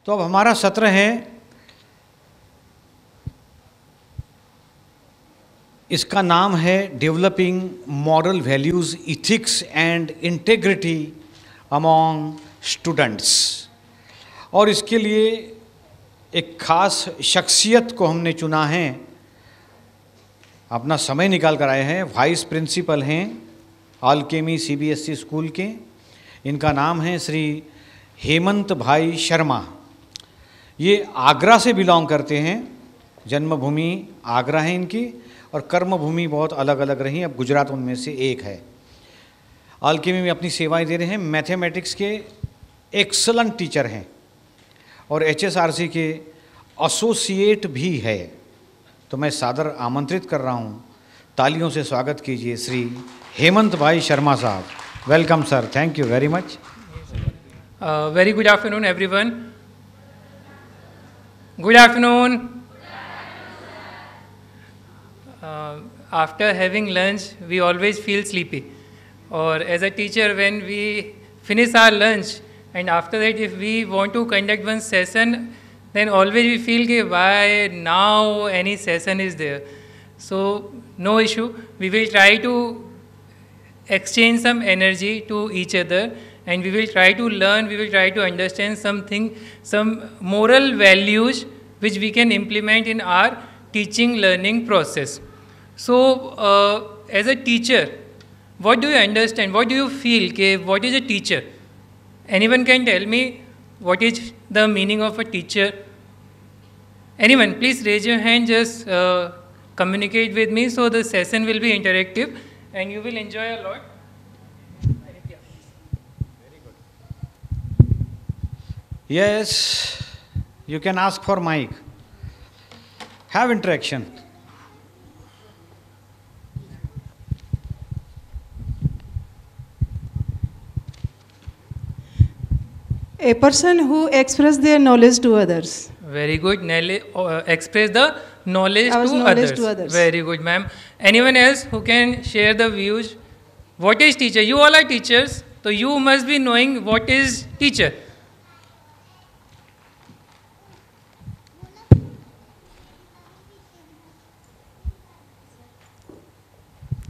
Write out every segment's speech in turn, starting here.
तो अब हमारा सत्र है, इसका नाम है developing moral values, ethics and integrity among students. और इसके लिए एक खास शख्सियत को हमने चुना है, अपना समय निकाल कर आए हैं। वाइस प्रिंसिपल हैं अल्केमी CBSE स्कूल के। इनका नाम है श्री हेमंत भाई शर्मा। ये आगरा से बिलोंग करते हैं, जन्मभूमि आगरा है इनकी और कर्मभूमि बहुत अलग अलग रही, अब गुजरात उनमें से एक है। अल्केमी में अपनी सेवाएं दे रहे हैं, मैथमेटिक्स के एक्सलेंट टीचर हैं और HSRC के एसोसिएट भी है। तो मैं सादर आमंत्रित कर रहा हूँ, तालियों से स्वागत कीजिए श्री हेमंत भाई शर्मा साहब। Welcome sir, thank you very much. Very good afternoon everyone. Good afternoon. After having lunch we always feel sleepy, or as a teacher when we finish our lunch and after that if we want to conduct one session, then always we feel कि why now any session is there. So no issue, we will try to exchange some energy to each other and we will try to learn, we will try to understand something, some moral values which we can implement in our teaching learning process. So as a teacher, what do you understand, what do you feel कि what is a teacher? Anyone can tell me what is the meaning of a teacher? Anyone, please raise your hand, just communicate with me, so the session will be interactive and you will enjoy a lot. Yes, you can ask for mic. Have interaction. A person who expresses their knowledge to others. Very good. Express the knowledge to others. Very good, ma'am. Anyone else who can share the views? What is teacher? You all are teachers, so you must be knowing what is teacher.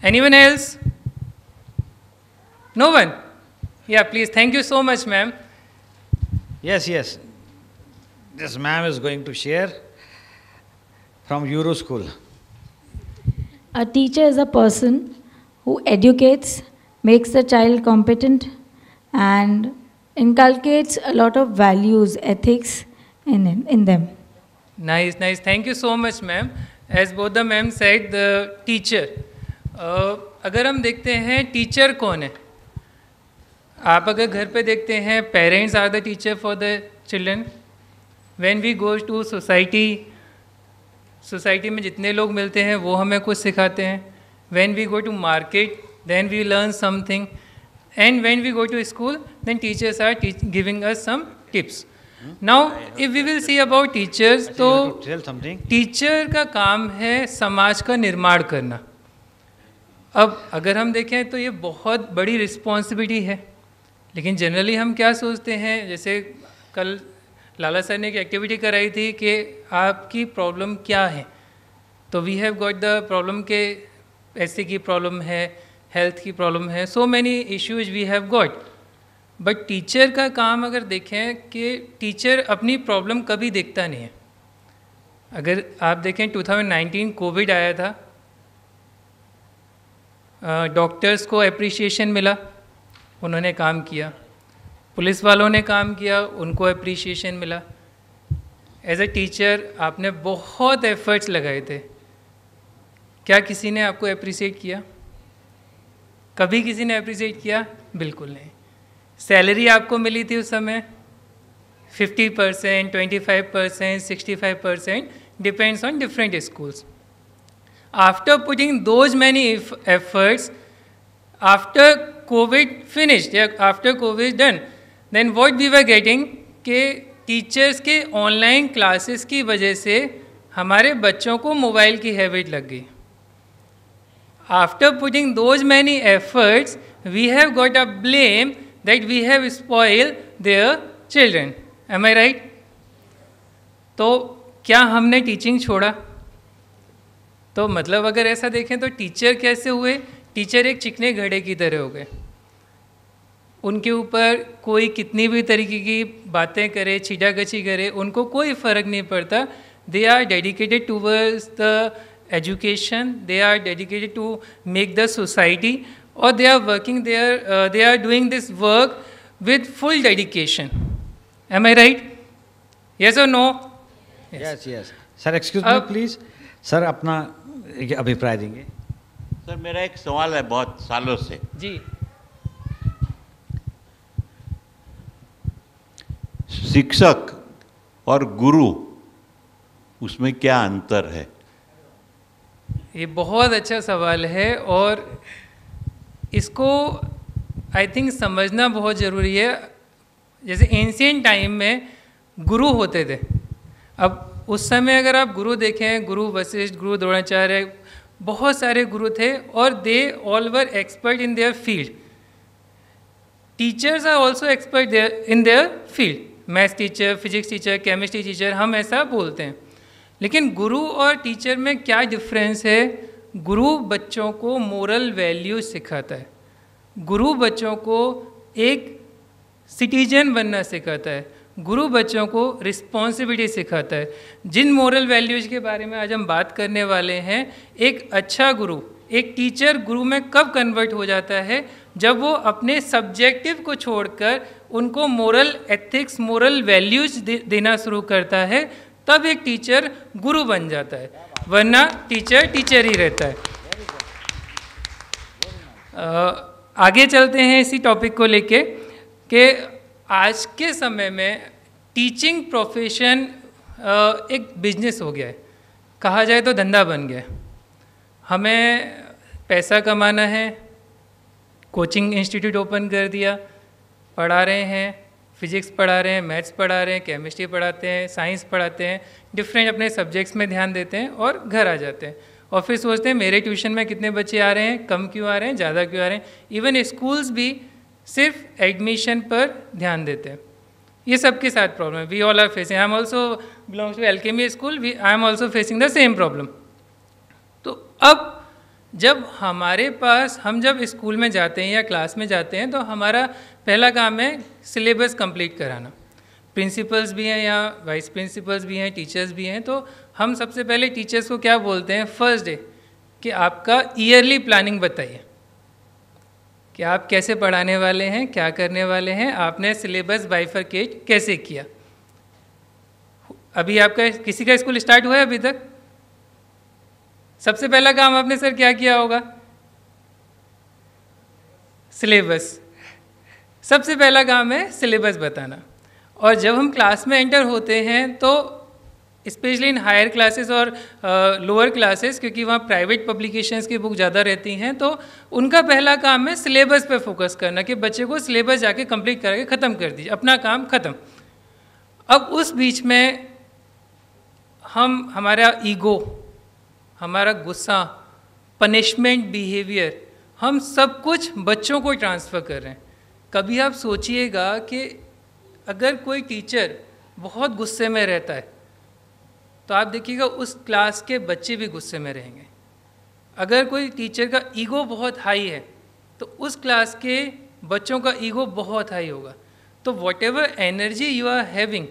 Anyone else? No one? Yeah, please. Thank you so much, ma'am. Yes, yes. This ma'am is going to share from Euro School. A teacher is a person who educates, makes the child competent, and inculcates a lot of values, ethics in them. Nice, nice. Thank you so much, ma'am. As both the ma'am said, the teacher. अगर हम देखते हैं teacher कौन है, आप अगर घर पे देखते हैं, parents are the teacher for the children. When we go to society में जितने लोग मिलते हैं वो हमें कुछ सिखाते हैं. When we go to market then we learn something, and when we go to school then teachers are giving us some tips. Now if we will see about teachers, तो टीचर का काम है समाज का निर्माण करना. अब अगर हम देखें तो ये बहुत बड़ी रिस्पॉन्सिबिलिटी है, लेकिन जनरली हम क्या सोचते हैं, जैसे कल लाला सर ने एक एक्टिविटी कराई थी कि आपकी प्रॉब्लम क्या है, तो we have got the problem के पैसे की प्रॉब्लम है, हेल्थ की प्रॉब्लम है, so many issues we have got. But teacher का काम अगर देखें कि टीचर अपनी प्रॉब्लम कभी देखता नहीं है. अगर आप देखें 2019 कोविड आया था, डॉक्टर्स को अप्रिशिएशन मिला, उन्होंने काम किया. पुलिस वालों ने काम किया, उनको अप्रिशिएशन मिला. एज ए टीचर आपने बहुत एफर्ट्स लगाए थे, क्या किसी ने आपको अप्रिशिएट किया? कभी किसी ने अप्रिशिएट किया? बिल्कुल नहीं. सैलरी आपको मिली थी उस समय 50%, 25%, 65%, depends on different schools. After putting those many efforts, after COVID finished, after COVID done, then what we were getting कि टीचर्स के ऑनलाइन क्लासेस की वजह से हमारे बच्चों को मोबाइल की हैबिट लग गई. After putting those many efforts, we have got a blame that we have spoiled their children. Am I right? तो क्या हमने टीचिंग छोड़ा? तो मतलब अगर ऐसा देखें तो टीचर कैसे हुए? टीचर एक चिकने घड़े की तरह हो गए। उनके ऊपर कोई कितनी भी तरीके की बातें करे, छीटाकछी करे, उनको कोई फ़र्क नहीं पड़ता। They are dedicated towards the education, they are dedicated to make the society, और they are working there, they are doing this work with full dedication. Am I right? Yes और no? Yes yes sir, excuse me please. Sir अपना अभिप्राय देंगे। Sir मेरा एक सवाल है बहुत सालों से जी। शिक्षक और गुरु, उसमें क्या अंतर है? ये बहुत अच्छा सवाल है और इसको आई थिंक समझना बहुत ज़रूरी है। जैसे एंशिएंट टाइम में गुरु होते थे। अब उस समय अगर आप गुरु देखें, गुरु वशिष्ठ, गुरु द्रोणाचार्य, बहुत सारे गुरु थे और they all were expert in their field. Teachers are also expert in their field. Maths teacher, physics teacher, chemistry teacher, हम ऐसा बोलते हैं। लेकिन गुरु और टीचर में क्या डिफरेंस है? गुरु बच्चों को मोरल वैल्यू सिखाता है। गुरु बच्चों को एक सिटीजन बनना सिखाता है। गुरु बच्चों को रिस्पॉन्सिबिलिटी सिखाता है। जिन मोरल वैल्यूज के बारे में आज हम बात करने वाले हैं, एक अच्छा गुरु, एक टीचर गुरु में कब कन्वर्ट हो जाता है? जब वो अपने सब्जेक्टिव को छोड़कर उनको मोरल एथिक्स, मोरल वैल्यूज देना शुरू करता है, तब एक टीचर गुरु बन जाता है, वरना टीचर टीचर ही रहता है। आगे चलते हैं इसी टॉपिक को लेके कि आज के समय में टीचिंग प्रोफेशन एक बिजनेस हो गया है, कहा जाए तो धंधा बन गया है। हमें पैसा कमाना है, कोचिंग इंस्टीट्यूट ओपन कर दिया, पढ़ा रहे हैं, फिजिक्स पढ़ा रहे हैं, मैथ्स पढ़ा रहे हैं, केमिस्ट्री पढ़ाते हैं, साइंस पढ़ाते हैं, डिफरेंट अपने सब्जेक्ट्स में ध्यान देते हैं और घर आ जाते हैं। और फिर सोचते हैं मेरे ट्यूशन में कितने बच्चे आ रहे हैं, कम क्यों आ रहे हैं, ज़्यादा क्यों आ रहे हैं। इवन स्कूल्स भी सिर्फ एडमिशन पर ध्यान देते हैं। ये सबके साथ प्रॉब्लम है। We all are facing, I am also belongs to Alchemy school, I am also facing the same problem. तो अब जब हमारे पास, हम जब स्कूल में जाते हैं या क्लास में जाते हैं, तो हमारा पहला काम है सिलेबस कंप्लीट कराना। प्रिंसिपल्स भी हैं या वाइस प्रिंसिपल्स भी हैं, टीचर्स भी हैं, तो हम सबसे पहले टीचर्स को क्या बोलते हैं फर्स्ट डे कि आपका ईयरली प्लानिंग बताइए कि आप कैसे पढ़ाने वाले हैं, क्या करने वाले हैं, आपने सिलेबस बाइफरकेट कैसे किया। अभी आपका किसी का स्कूल स्टार्ट हुआ है अभी तक? सबसे पहला काम आपने सर क्या किया होगा? सिलेबस। सबसे पहला काम है सिलेबस बताना। और जब हम क्लास में एंटर होते हैं तो स्पेशली इन हायर क्लासेस और लोअर क्लासेस, क्योंकि वहाँ प्राइवेट पब्लिकेशंस की बुक ज़्यादा रहती हैं, तो उनका पहला काम है सिलेबस पे फोकस करना कि बच्चे को सिलेबस जाके कंप्लीट करके ख़त्म कर दीजिए, अपना काम ख़त्म। अब उस बीच में हमारा ईगो, हमारा गुस्सा, पनिशमेंट बिहेवियर, हम सब कुछ बच्चों को ट्रांसफ़र कर रहे हैं। कभी आप सोचिएगा कि अगर कोई टीचर बहुत गुस्से में रहता है तो आप देखिएगा उस क्लास के बच्चे भी गुस्से में रहेंगे। अगर कोई टीचर का ईगो बहुत हाई है तो उस क्लास के बच्चों का ईगो बहुत हाई होगा। तो whatever energy you are having,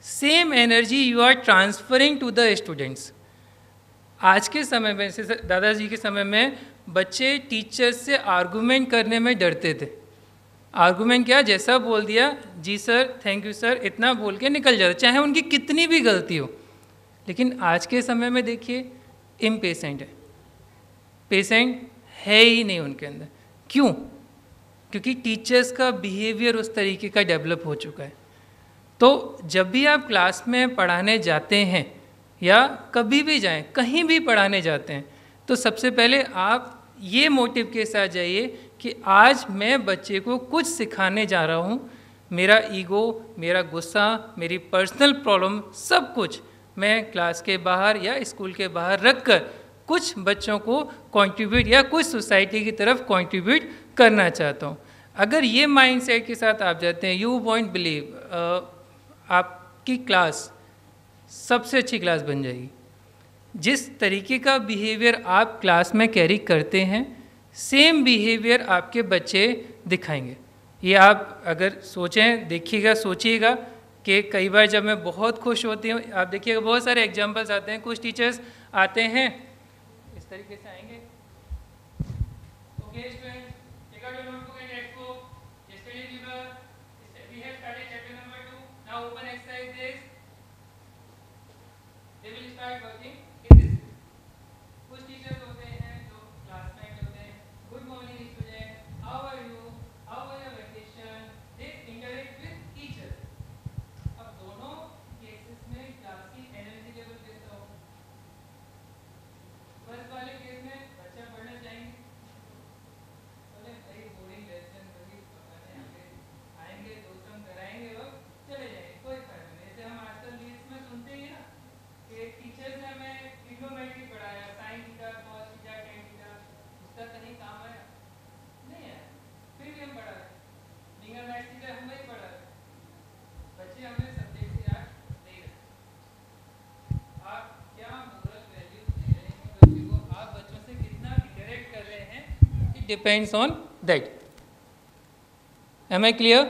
same energy you are transferring to the students. आज के समय में, जैसे दादाजी के समय में, बच्चे टीचर से आर्गूमेंट करने में डरते थे। आर्गूमेंट क्या, जैसा बोल दिया जी सर, थैंक यू सर, इतना बोल के निकल जाते, चाहे उनकी कितनी भी गलती हो। लेकिन आज के समय में देखिए इम्पेशेंट है, पेशेंट है ही नहीं उनके अंदर। क्यों? क्योंकि टीचर्स का बिहेवियर उस तरीके का डेवलप हो चुका है। तो जब भी आप क्लास में पढ़ाने जाते हैं या कभी भी जाएं, कहीं भी पढ़ाने जाते हैं, तो सबसे पहले आप ये मोटिव के साथ जाइए कि आज मैं बच्चे को कुछ सिखाने जा रहा हूँ। मेरा ईगो, मेरा गुस्सा, मेरी पर्सनल प्रॉब्लम, सब कुछ मैं क्लास के बाहर या स्कूल के बाहर रखकर कुछ बच्चों को कंट्रीब्यूट या कुछ सोसाइटी की तरफ कंट्रीब्यूट करना चाहता हूँ। अगर ये माइंडसेट के साथ आप जाते हैं, यू वॉन्ट बिलीव, आपकी क्लास सबसे अच्छी क्लास बन जाएगी। जिस तरीके का बिहेवियर आप क्लास में कैरी करते हैं, सेम बिहेवियर आपके बच्चे दिखाएंगे। ये आप अगर सोचें, देखिएगा, सोचिएगा कि कई बार जब मैं बहुत खुश होती हूँ, आप देखिएगा बहुत सारे एग्जांपल्स आते हैं। कुछ टीचर्स आते हैं इस तरीके से आएंगे, okay students, take out your notebook and textbook, yesterday we have started chapter number 2, now open exercise this, they will start working in this. कुछ टीचर्स होते हैं जो क्लासमेट होते हैं, good morning student, how are you, how was your vacation, they interact with teacher. अब दोनों cases में class की एनर्जी लेवल कैसा हो? फर्स्ट वाले केस में बच्चा पढ़ना चाहेंगे, बोले भाई बोरिंग लेसन, वही पढ़ाने आएंगे, दोस्त हम कराएंगे और चले जाएंगे, कोई फायदा नहीं। जैसे हम आजकल न्यूज़ में सुनते ही ना कि टीचर्स ने हमें ट्रिग्नोमेट्री पढ़ाया, sine theta, cos theta, tan theta, उसका कहीं काम आया नहीं आया, फिर भी हम पढ़ा रहे। लिंगर मैथ थीटा हम वही पढ़ा रहे, बच्चे हमें सब्जेक्ट से याद नहीं रहे। आप क्या मोरल वैल्यू दे रहे हैं बच्चे को, आप बच्चों से कितना इंटरेक्ट कर रहे हैं, it depends on that. Am I clear?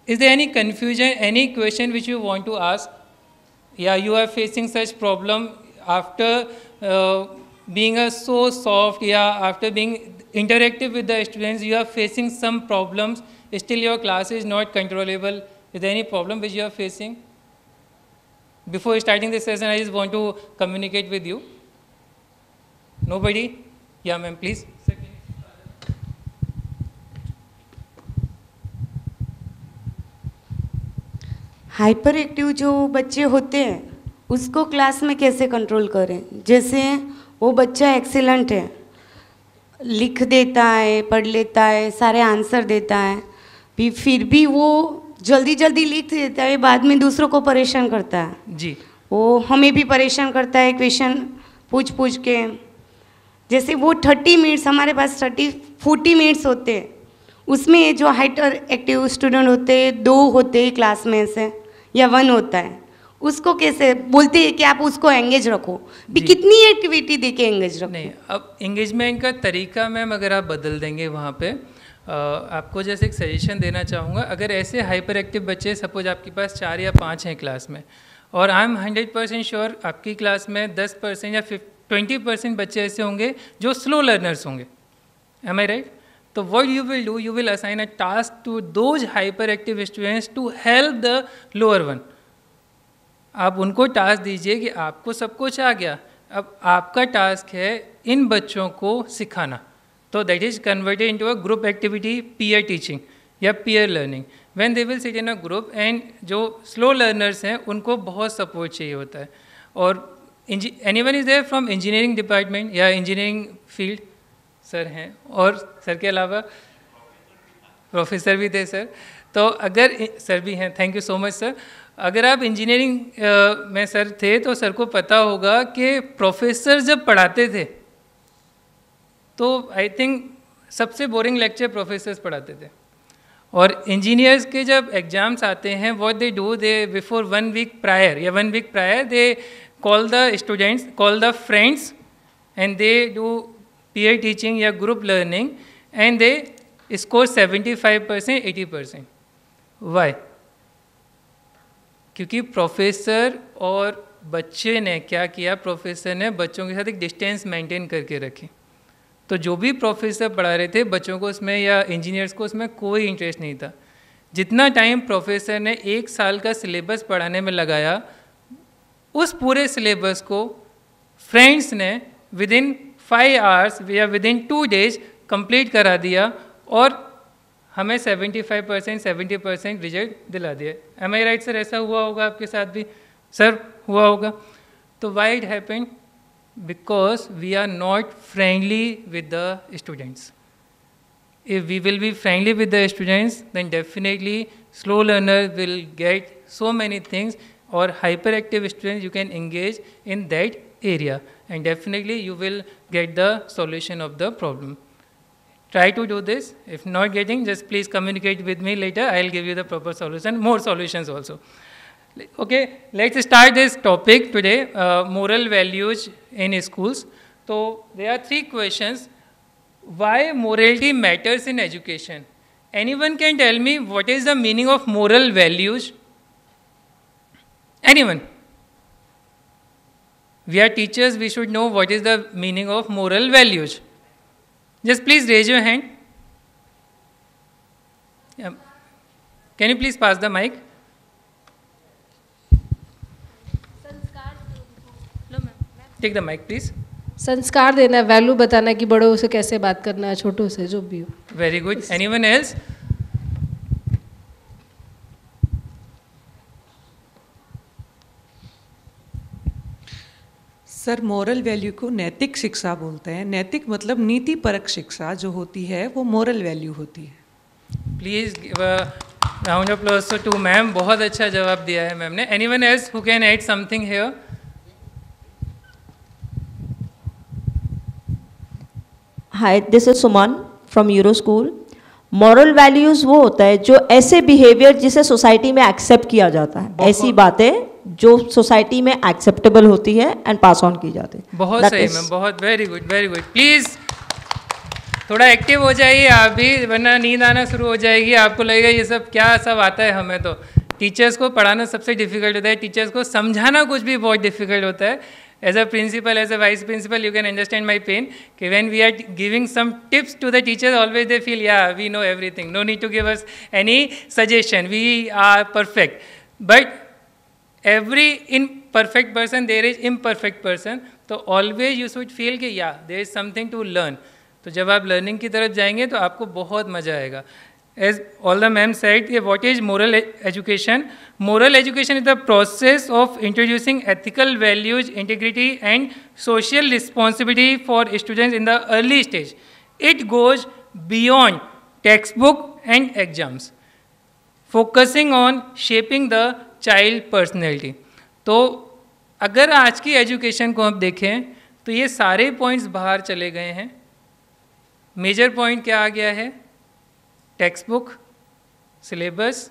Is there any confusion, any question which you want to ask? Yeah, you are facing such problem after being so soft, yeah, after being interactive with the students, you are facing some problems, still your class is not controllable. Is there any problem which you are facing? Before starting this session, I just want to communicate with you. Nobody? Yeah, ma'am, please. Hyper active जो बच्चे होते हैं उसको class में कैसे control करें? जैसे वो बच्चा एक्सीलेंट है, लिख देता है, पढ़ लेता है, सारे आंसर देता है, फिर भी वो जल्दी जल्दी लिख देता है, बाद में दूसरों को परेशान करता है जी। वो हमें भी परेशान करता है क्वेश्चन पूछ के। जैसे वो 30 मिनट्स, हमारे पास 40 मिनट्स होते हैं, उसमें जो हाइपर एक्टिव स्टूडेंट होते हैं 2 होते हैं क्लास में से, या 1 होता है, उसको कैसे बोलते हैं कि आप उसको एंगेज रखो, भी कितनी एक्टिविटी दे के एंगेज रखो? नहीं, अब एंगेजमेंट का तरीका मैम अगर आप बदल देंगे वहाँ पे, आपको जैसे एक सजेशन देना चाहूँगा। अगर ऐसे हाइपर एक्टिव बच्चे, सपोज आपके पास 4 या 5 हैं क्लास में, और आई एम 100% श्योर आपकी क्लास में 10% या 20% बच्चे ऐसे होंगे जो स्लो लर्नर्स होंगे, एम आई राइट? तो what you will do, you will assign a task to those hyperactive students to help the lower one. आप उनको टास्क दीजिए कि आपको सब कुछ आ गया, अब आपका टास्क है इन बच्चों को सिखाना। तो that is converted into a group activity, peer teaching या peer learning. When they will sit in a group, and जो स्लो लर्नर्स हैं उनको बहुत सपोर्ट चाहिए होता है। और anyone is there from engineering department या इंजीनियरिंग फील्ड? सर हैं, और सर के अलावा प्रोफेसर भी थे सर। तो अगर सर भी हैं, thank you so much sir. अगर आप इंजीनियरिंग में सर थे तो सर को पता होगा कि प्रोफेसर जब पढ़ाते थे तो आई थिंक सबसे बोरिंग लेक्चर प्रोफेसर्स पढ़ाते थे। और इंजीनियर्स के जब एग्जाम्स आते हैं, what they do, they before 1 week prior या 1 week prior they call the students, call the friends, and they do peer teaching या group learning, and they score 75%, 80%. Why? क्योंकि प्रोफेसर और बच्चे ने क्या किया, प्रोफेसर ने बच्चों के साथ एक डिस्टेंस मेंटेन करके रखी। तो जो भी प्रोफेसर पढ़ा रहे थे बच्चों को उसमें या इंजीनियर्स को उसमें कोई इंटरेस्ट नहीं था। जितना टाइम प्रोफेसर ने 1 साल का सिलेबस पढ़ाने में लगाया, उस पूरे सिलेबस को फ्रेंड्स ने विदिन 5 आवर्स या विदिन 2 डेज कंप्लीट करा दिया और हमें 75%, 70% रिजल्ट दिला दिया। M I right sir? ऐसा हुआ होगा आपके साथ भी सर, हुआ होगा। तो why it happened? Because we are not friendly with the students. If we will be friendly with the students, then definitely slow learner will get so many things, or hyperactive students you can engage in that area, and definitely you will get the solution of the problem. Try to do this. If not getting, just please communicate with me later. I'll give you the proper solution, more solutions also. Okay, let's start this topic today, moral values in schools. So there are 3 questions. Why morality matters in education? Anyone can tell me what is the meaning of moral values? Anyone? We are teachers, we should know what is the meaning of moral values. Just please raise your hand. Yeah. Can you please pass the mic? Take the mic, please. संस्कार देना, value बताना कि बड़ों से कैसे बात करना है, छोटों से जो भी हो. Very good. Anyone else? Sir, moral value को नैतिक शिक्षा बोलते हैं. नैतिक मतलब नीति परक शिक्षा जो होती है वो मोरल वैल्यू होती है. Please give a round of applause to ma'am. बहुत अच्छा जवाब दिया है मैम ने. Anyone else who can add something here? Hi, this is Suman from Euro school. Moral values वो होता है जो ऐसे बिहेवियर जिसे सोसाइटी में एक्सेप्ट किया जाता है, ऐसी बातें जो सोसाइटी में एक्सेप्टेबल होती है एंड पास ऑन की जाती है. बहुत सही मैम, बहुत very good, very good. Please थोड़ा एक्टिव हो जाइए आप भी, वरना नींद आना शुरू हो जाएगी. आपको लगेगा ये सब क्या सब आता है हमें. तो टीचर्स को पढ़ाना सबसे डिफिकल्ट होता है, टीचर्स को समझाना कुछ भी बहुत डिफिकल्ट होता है. As a principal, as a vice principal, you can understand my pain. Okay, when we are giving some tips to the teachers, always they feel, yeah, we know everything. No need to give us any suggestion. We are perfect. But every imperfect person, there is imperfect person. So always you should feel कि yeah, there is something to learn. तो जब आप learning की तरफ जाएंगे तो आपको बहुत मजा आएगा. As all the ma'am said, what is moral education? Moral education is the process of introducing ethical values, integrity and social responsibility for students in the early stage. It goes beyond textbook and exams, focusing on shaping the child personality. तो अगर आज की education को हम देखें तो ये सारे पॉइंट्स बाहर चले गए हैं. मेजर पॉइंट क्या आ गया है? टेक्स्ट बुक, सिलेबस,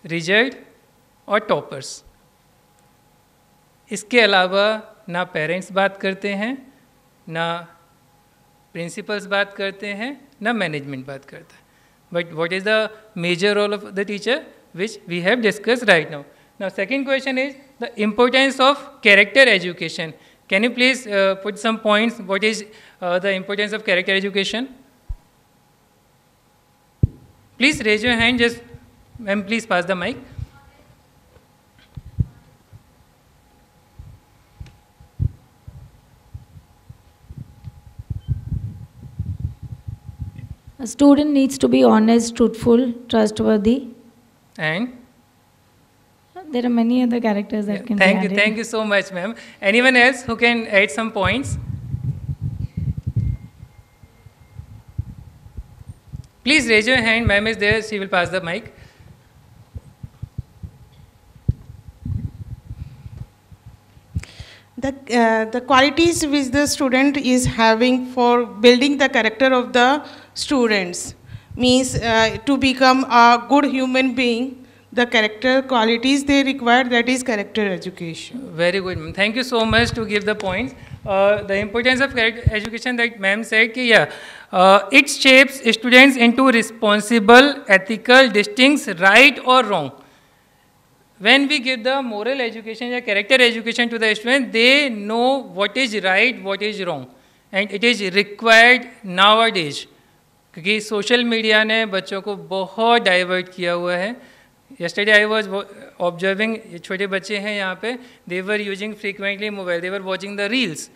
रिजल्ट और टॉपर्स. इसके अलावा ना पेरेंट्स बात करते हैं, ना प्रिंसिपल्स बात करते हैं, ना मैनेजमेंट बात करता है. But what is the major role of the teacher which we have discuss right now. Now second question is the importance of character education. Can you please put some points what is the importance of character education? Please raise your hand. Just, ma'am, please pass the mic. A student needs to be honest, truthful, trustworthy. And? There are many other characters that can be added. Thank you so much, ma'am. Anyone else who can add some points? Please raise your hand. Ma'am is there. She will pass the mic. The qualities which the student is having for building the character of the students means to become a good human being. The character qualities they require, that is character education. Very good, ma'am. Thank you so much to give the points. The importance of character education that ma'am said कि it shapes students into responsible, ethical, distinct, right or wrong. When we give the moral education or character education to the students, they know what is right, what is wrong, and it is required nowadays. क्योंकि social media ने बच्चों को बहुत divert किया हुआ है. Yesterday I was observing, छोटे बच्चे हैं यहाँ पे, they were using frequently mobile, they were watching the reels.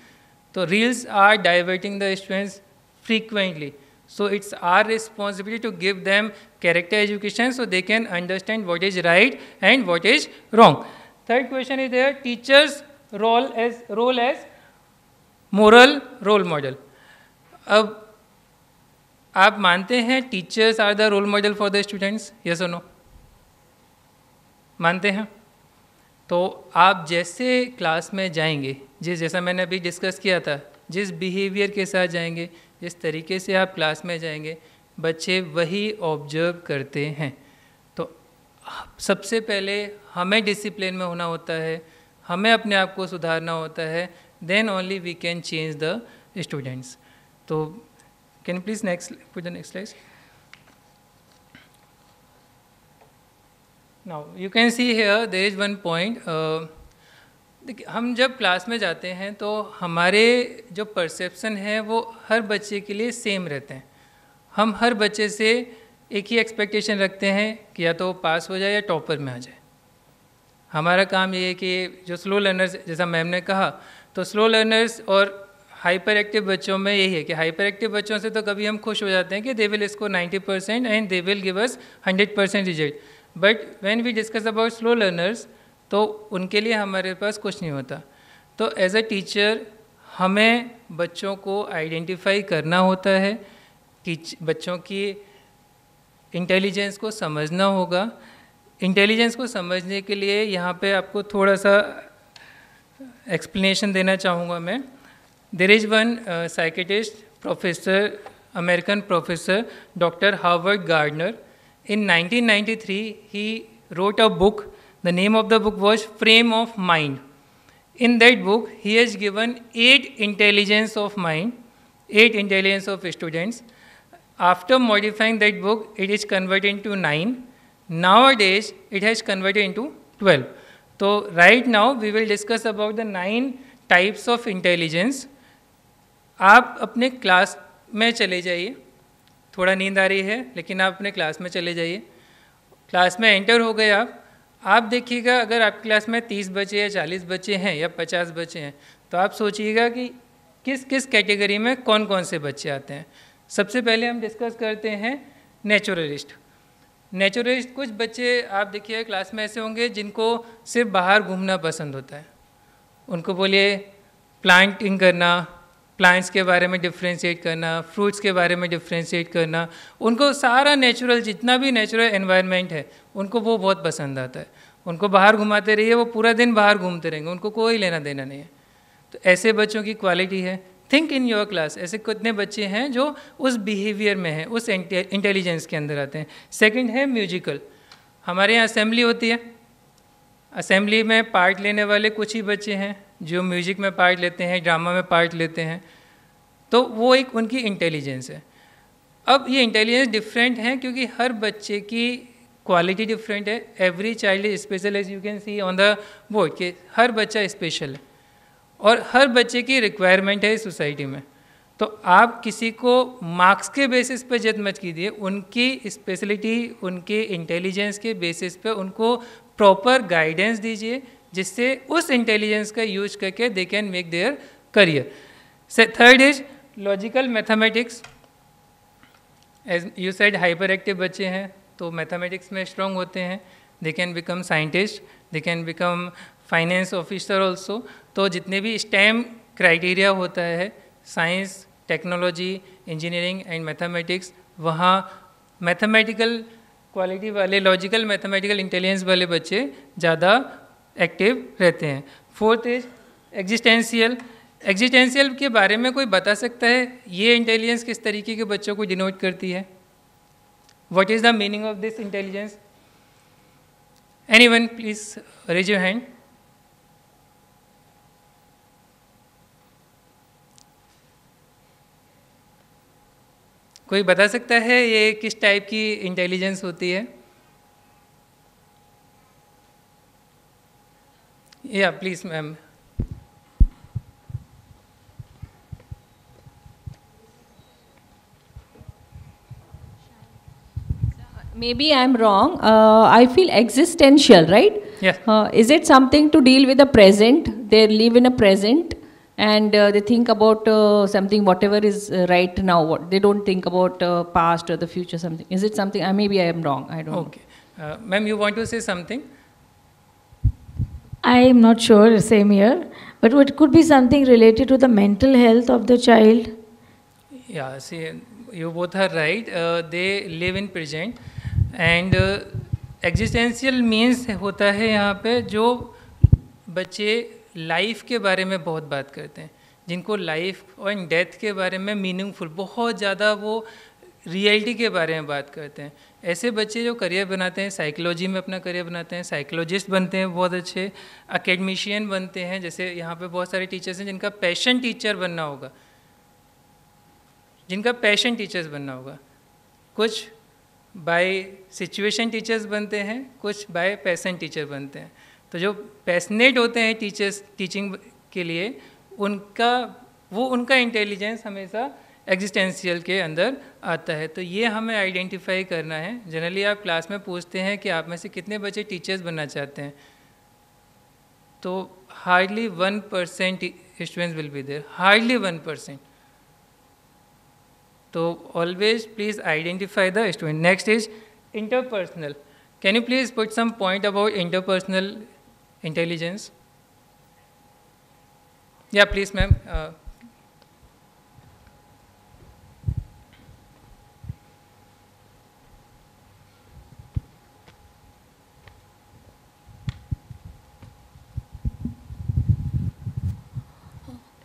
So reels are diverting the students frequently. So it's our responsibility to give them character education so they can understand what is right and what is wrong. Third question is there, teachers' role as moral role model. अब आप मानते हैं teachers are the role model for the students? Yes or no? मानते हैं? तो आप जैसे class में जाएंगे, जैसा मैंने अभी डिस्कस किया था, जिस बिहेवियर के साथ जाएंगे, जिस तरीके से आप क्लास में जाएंगे, बच्चे वही ऑब्जर्व करते हैं. तो सबसे पहले हमें डिसिप्लिन में होना होता है, हमें अपने आप को सुधारना होता है, then only we can change the students. तो can you please next put the next slide. Now you can see here there is one point. देखिए, हम जब क्लास में जाते हैं तो हमारे जो परसेप्शन है वो हर बच्चे के लिए सेम रहते हैं. हम हर बच्चे से एक ही एक्सपेक्टेशन रखते हैं कि या तो पास हो जाए या टॉपर में आ जाए. हमारा काम ये है कि जो स्लो लर्नर्स, जैसा मैम ने कहा, तो स्लो लर्नर्स और हाइपर एक्टिव बच्चों में यही है कि हाइपर एक्टिव बच्चों से तो कभी हम खुश हो जाते हैं कि they will score 90% and they will give us 100% result. But when we discuss about slow learners तो उनके लिए हमारे पास कुछ नहीं होता. तो एज अ टीचर हमें बच्चों को आइडेंटिफाई करना होता है, बच्चों की इंटेलिजेंस को समझना होगा. इंटेलिजेंस को समझने के लिए यहाँ पे आपको थोड़ा सा एक्सप्लेनेशन देना चाहूँगा मैं. There is one psychiatrist professor, American professor doctor Harvard Gardner. In 1993, he wrote a book. The name of the book was Frame of Mind. In that book, he has given 8 intelligence of mind, 8 intelligence of students. After modifying that book, it is converted into 9. Nowadays, it has converted into 12. So, right now, we will discuss about the 9 types of intelligence. आप अपने class में चले जाइए. थोड़ा नींद आ रही है लेकिन आप अपने क्लास में चले जाइए. क्लास में एंटर हो गए आप देखिएगा अगर आपकी क्लास में 30 बच्चे या 40 बच्चे हैं या 50 बच्चे हैं तो आप सोचिएगा कि किस किस कैटेगरी में कौन कौन से बच्चे आते हैं. सबसे पहले हम डिस्कस करते हैं नेचुरलिस्ट. नेचुरलिस्ट कुछ बच्चे आप देखिए क्लास में ऐसे होंगे जिनको सिर्फ बाहर घूमना पसंद होता है. उनको बोलिए प्लांटिंग करना, प्लांट्स के बारे में डिफ्रेंशिएट करना, फ्रूट्स के बारे में डिफ्रेंशिएट करना, उनको सारा नेचुरल, जितना भी नेचुरल एनवायरनमेंट है उनको वो बहुत पसंद आता है. उनको बाहर घुमाते रहिए, वो पूरा दिन बाहर घूमते रहेंगे, उनको कोई लेना देना नहीं है. तो ऐसे बच्चों की क्वालिटी है. थिंक इन योर क्लास, ऐसे कितने बच्चे हैं जो उस बिहेवियर में हैं, उस इंटेलिजेंस के अंदर आते हैं. सेकेंड है म्यूजिकल. हमारे यहाँ असेंबली होती है, असेंबली में पार्ट लेने वाले कुछ ही बच्चे हैं जो म्यूजिक में पार्ट लेते हैं, ड्रामा में पार्ट लेते हैं. तो वो एक उनकी इंटेलिजेंस है. अब ये इंटेलिजेंस डिफरेंट है क्योंकि हर बच्चे की क्वालिटी डिफरेंट है. Every child is special, as you can see on the board कि हर बच्चा स्पेशल है और हर बच्चे की रिक्वायरमेंट है इस सोसाइटी में. तो आप किसी को मार्क्स के बेसिस पे जज मत कीजिए, उनकी स्पेशलिटी, उनके इंटेलिजेंस के बेसिस पे उनको प्रॉपर गाइडेंस दीजिए जिससे उस इंटेलिजेंस का यूज करके they can make their career. Third is logical mathematics. As you said hyper active बच्चे हैं तो मैथमेटिक्स में स्ट्रांग होते हैं. They can become scientist, they can become finance officer also. तो जितने भी स्टेम क्राइटेरिया होता है, science, technology, engineering and mathematics, वहाँ मैथमेटिकल क्वालिटी वाले, लॉजिकल मैथमेटिकल इंटेलिजेंस वाले बच्चे ज़्यादा एक्टिव रहते हैं. Fourth is existential. एग्जिस्टेंशियल के बारे में कोई बता सकता है ये इंटेलिजेंस किस तरीके के बच्चों को डिनोट करती है? What is the meaning of this intelligence? Anyone please raise your hand. कोई बता सकता है ये किस टाइप की इंटेलिजेंस होती है? या please ma'am. Maybe I'm wrong. I feel existential, right? Yes. Is it something to deal with the present? They live in a present and they think about something, whatever is right now. They don't think about past or the future, something. Is it something? Maybe I am wrong. I don't know. Okay. Ma'am, you want to say something? I am not sure, same here. But it could be something related to the mental health of the child. Yeah, see, you both are right. They live in present. And existential means होता है यहाँ पे जो बच्चे life के बारे में बहुत बात करते हैं, जिनको लाइफ और डेथ के बारे में मीनिंगफुल बहुत ज़्यादा वो रियलिटी के बारे में बात करते हैं। ऐसे बच्चे जो करियर बनाते हैं, साइकोलॉजी में अपना करियर बनाते हैं, साइकोलॉजिस्ट बनते हैं, बहुत अच्छे एकेडमिशियन बनते हैं। जैसे यहाँ पे बहुत सारे टीचर्स हैं जिनका पैशन टीचर बनना होगा, जिनका पैशन टीचर्स बनना होगा। कुछ बाय सिचुएशन टीचर्स बनते हैं, कुछ बाय पैशन टीचर बनते हैं। तो जो पैशनेट होते हैं टीचर्स टीचिंग के लिए, उनका इंटेलिजेंस हमेशा एग्जिस्टेंशियल के अंदर आता है। तो ये हमें आइडेंटिफाई करना है। जनरली आप क्लास में पूछते हैं कि आप में से कितने बच्चे टीचर्स बनना चाहते हैं, तो hardly 1% students will be there, hardly 1%। तो always please identify the student. Next is interpersonal. Can you please put some point about interpersonal intelligence? Yeah please ma'am.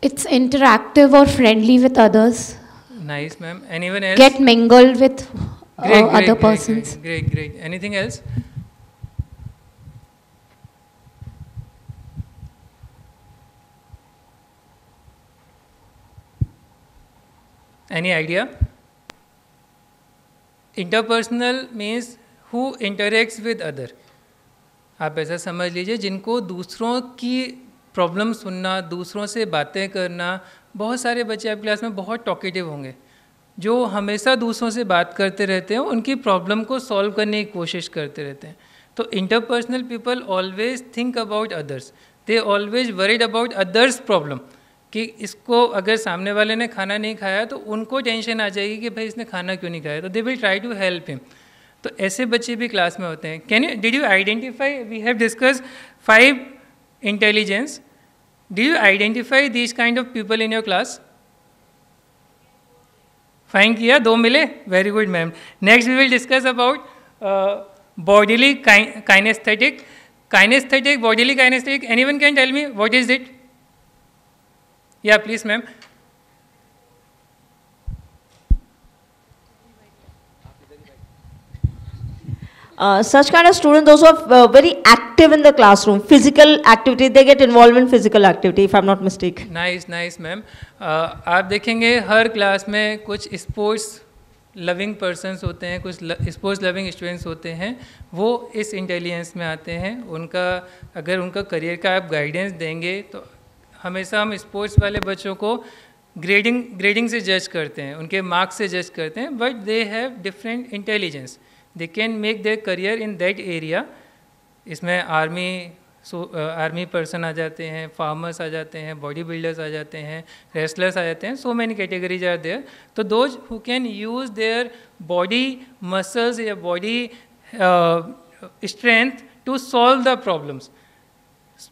It's interactive or friendly with others. Nice, ma'am. Anyone else? Get mingled with other persons. Great. Anything else? Any idea? Interpersonal means who interacts with other. आप ऐसा समझ लीजिए जिनको दूसरों की problem सुनना, दूसरों से बातें करना। बहुत सारे बच्चे आपकी क्लास में बहुत टॉकेटिव होंगे, जो हमेशा दूसरों से बात करते रहते हैं, उनकी प्रॉब्लम को सॉल्व करने की कोशिश करते रहते हैं। तो interpersonal people always think about others, they always worried about others problem, कि इसको अगर सामने वाले ने खाना नहीं खाया तो उनको टेंशन आ जाएगी कि भाई इसने खाना क्यों नहीं खाया, तो they will try to help him. तो ऐसे बच्चे भी क्लास में होते हैं। Did you identify, we have discuss 5 intelligence. Do you identify these kind of people in your class? Fine किया, 2 मिले, very good ma'am. Next we will discuss about bodily kinesthetic. Kinesthetic, bodily kinesthetic. Anyone can tell me what is it? Yeah, please ma'am. Such kind of students, those who are very active in the classroom, physical activity, they get involved in physical activity, if I'm not mistaken. Nice ma'am. आप देखेंगे हर class में कुछ sports loving persons होते हैं, कुछ sports loving students होते हैं, वो इस इंटेलिजेंस में आते हैं। अगर उनका करियर का आप गाइडेंस देंगे तो हमेशा हम स्पोर्ट्स वाले बच्चों को ग्रेडिंग से जज करते हैं, उनके मार्क्स से जज करते हैं, but they have different intelligence, they can make their career in that area. इसमें आर्मी पर्सन आ जाते हैं, फार्मर्स आ जाते हैं, बॉडी बिल्डर्स आ जाते हैं, रेसलर्स आ जाते हैं, so many categories are there. तो those who can use their body muscles या body strength to solve the problems.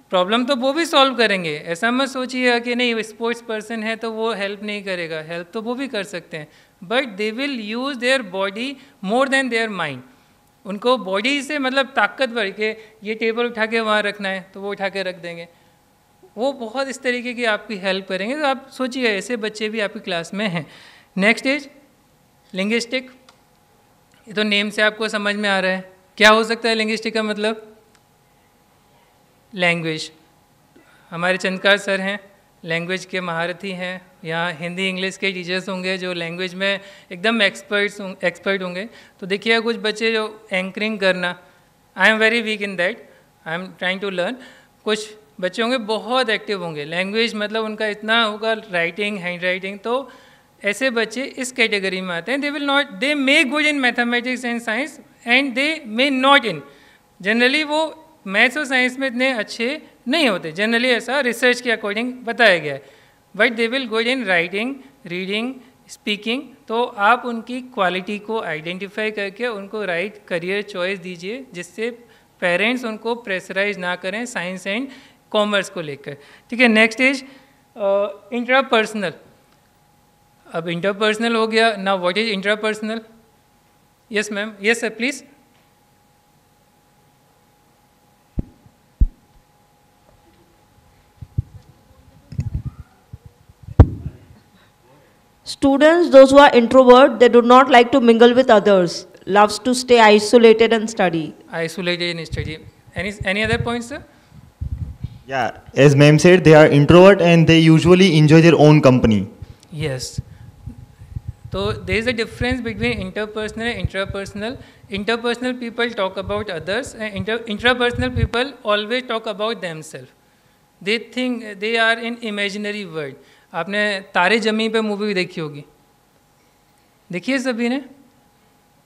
Problem तो वो भी सॉल्व करेंगे, ऐसा मत सोचिए कि नहीं स्पोर्ट्स पर्सन है तो वो हेल्प नहीं करेगा, हेल्प तो वो भी कर सकते हैं, but they will use their body more than their mind. उनको बॉडी से मतलब ताकतवर के ये टेबल उठा के वहाँ रखना है तो वो उठा के रख देंगे, वो बहुत इस तरीके की आपकी हेल्प करेंगे। तो आप सोचिए ऐसे बच्चे भी आपकी क्लास में हैं। Next is linguistic. ये तो नेम से आपको समझ में आ रहा है क्या हो सकता है लिंग्विस्टिक का मतलब, लैंग्वेज। हमारे चंदकार सर हैं, लैंग्वेज के महारथी हैं। यहाँ हिंदी इंग्लिश के टीचर्स होंगे जो लैंग्वेज में एकदम एक्सपर्ट होंगे। तो देखिए कुछ बच्चे जो एंकरिंग करना, I am very weak in that, I am trying to learn. कुछ बच्चे होंगे बहुत एक्टिव होंगे, लैंग्वेज मतलब उनका इतना होगा, राइटिंग, हैंड राइटिंग। तो ऐसे बच्चे इस कैटेगरी में आते हैं। They may good in mathematics and science and they may not in, generally वो मैथ्स और साइंस में इतने अच्छे नहीं होते, जनरली ऐसा रिसर्च के अकॉर्डिंग बताया गया है, but they will good in writing, reading, speaking. तो आप उनकी क्वालिटी को आइडेंटिफाई करके उनको राइट करियर चॉइस दीजिए, जिससे पेरेंट्स उनको प्रेशराइज ना करें साइंस एंड कॉमर्स को लेकर। ठीक है, नेक्स्ट इज इंट्रापर्सनल। अब इंटरपर्सनल हो गया, now what is intrapersonal? Yes ma'am, yes sir please. Students, those who are introvert, they do not like to mingle with others, loves to stay isolated and study. Isolated and study. Any other points, sir? Yeah, as ma'am said, they are introvert and they usually enjoy their own company. Yes. So there is a difference between interpersonal and intrapersonal. Interpersonal people talk about others, and intrapersonal people always talk about themselves. They think they are in imaginary world. आपने तारे ज़मीं पे movie देखी होगी, देखिए सभी ने,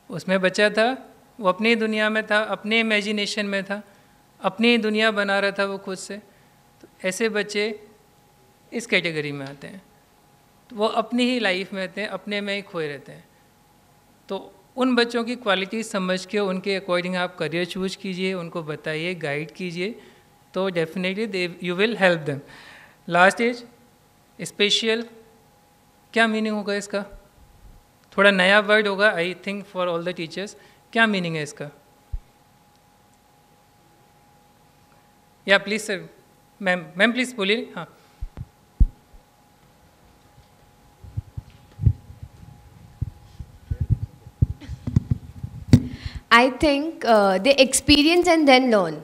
उसमें बच्चा था, वो अपनी दुनिया में था, अपने इमेजिनेशन में था, अपनी दुनिया बना रहा था वो खुद से। तो ऐसे बच्चे इस कैटेगरी में आते हैं, तो वो अपनी ही लाइफ में रहते हैं, अपने में ही खोए रहते हैं। तो उन बच्चों की क्वालिटी समझ के उनके अकॉर्डिंग आप करियर चूज कीजिए, उनको बताइए, गाइड कीजिए, तो definitely you will help them. Last एज स्पेशल, क्या मीनिंग होगा इसका? थोड़ा नया वर्ड होगा I think for all the teachers. क्या मीनिंग है इसका? या प्लीज सर, मैम प्लीज बोलिए। हाँ, I think they experience and then learn.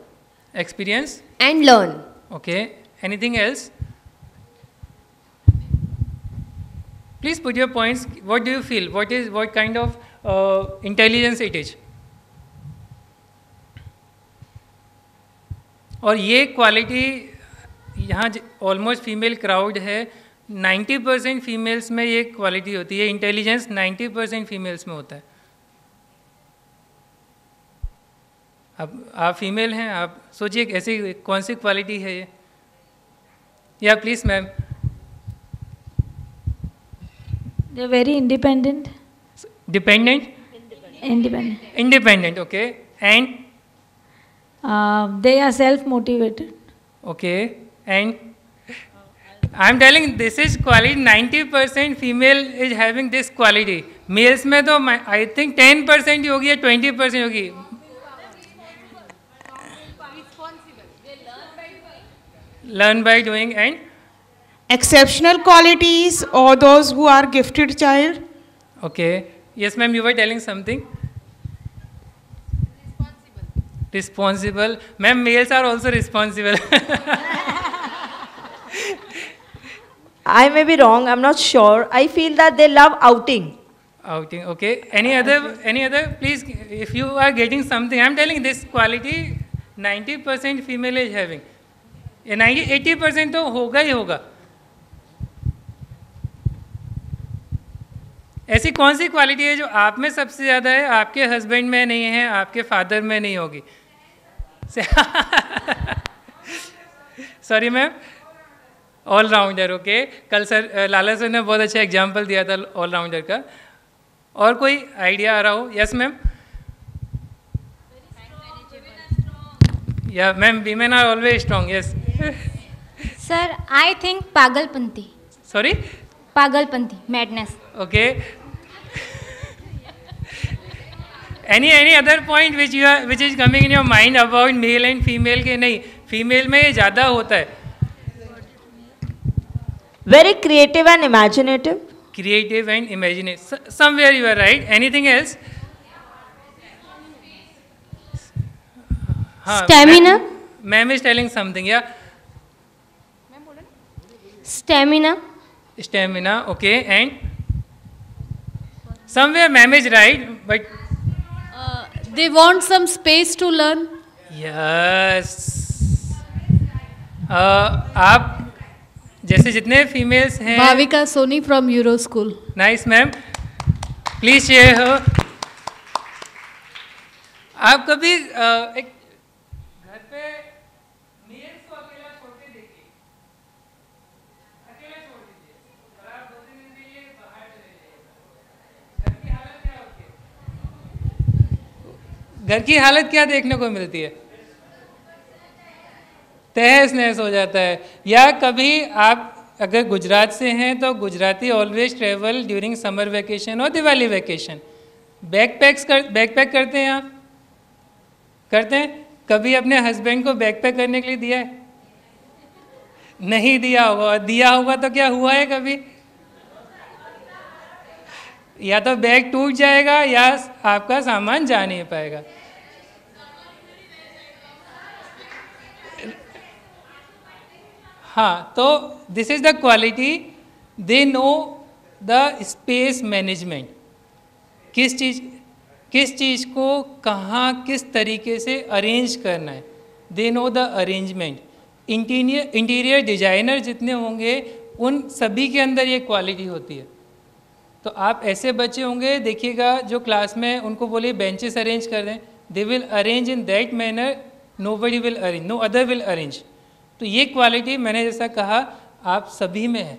Experience and learn. Okay. Anything else? Please put your points. What do you feel? What kind of intelligence it is? और ये quality यहाँ almost female crowd है, 90% females में ये quality होती है। Intelligence 90% females में होता है। अब आप फीमेल हैं, आप सोचिए ऐसी कौन सी क्वालिटी है ये? या please ma'am. They are very independent. Dependent? Independent. Independent, okay. And? They are self-motivated. Okay. And? I'm telling this is quality, 90% female is having this quality. Males में तो I think 10% ही होगी या 20% होगी। Learn by doing and? Exceptional qualities or those who are gifted child. Okay. Yes, ma'am, you were telling something. Responsible. Ma'am, males are also responsible. I may be wrong, I'm not sure. I feel that they love outing. Outing, okay. Any other, please, if you are getting something, I'm telling this quality 90% female is having. 80% तो होगा ही होगा। ऐसी कौन सी quality है जो आप में सबसे ज़्यादा है, आपके हस्बैंड में नहीं है, आपके फादर में नहीं होगी? Sorry ma'am, allrounder. ओके, कल सर लाला सर ने बहुत अच्छा एग्जाम्पल दिया था ऑलराउंडर का। और कोई आइडिया आ रहा हो? Yes ma'am. Yeah ma'am, women are always strong. Yes sir, I think पागलपंती। सॉरी, पागलपंती, madness. Okay. any other point which is coming in your mind about male and female? के नहीं, फीमेल में ये ज़्यादा होता है। Very creative and imaginative. Creative and imaginative. Somewhere you are right. Anything else? Stamina. Ma'am is telling something. Yeah. Stamina. Stamina. Okay. And somewhere ma'am is right, but they want some space to learn. Yes. आप जैसे जितने females हैं, Bhavika Soni from Euro school. Nice ma'am, please share हो। आप कभी एक घर पे मेल्स को अकेला छोड़ते देखिए, अकेला छोड़ दीजिए और आप 2-3 दिन के लिए बाहर चले जाइए। घर की हालत क्या होती है? घर की हालत क्या देखने को मिलती है? तहस नहस हो जाता है। या कभी आप अगर गुजरात से हैं तो Gujarati always travel during summer vacation और दिवाली वेकेशन। बैकपैक करते हैं आप? करते हैं? कभी अपने हस्बैंड को बैकपैक करने के लिए दिया है? नहीं दिया होगा। दिया होगा तो क्या हुआ है कभी? या तो बैग टूट जाएगा या आपका सामान जा नहीं पाएगा। हाँ, तो this is the quality, they know the space management, किस चीज़ को कहाँ किस तरीके से अरेंज करना है, they know the arrangement. Interior designer जितने होंगे उन सभी के अंदर ये क्वालिटी होती है। तो आप ऐसे बच्चे होंगे, देखिएगा जो क्लास में उनको बोलिए बेंचेस अरेंज कर दें, they will arrange in that manner, nobody will arrange, no other will arrange. तो ये क्वालिटी मैंने जैसा कहा आप सभी में है।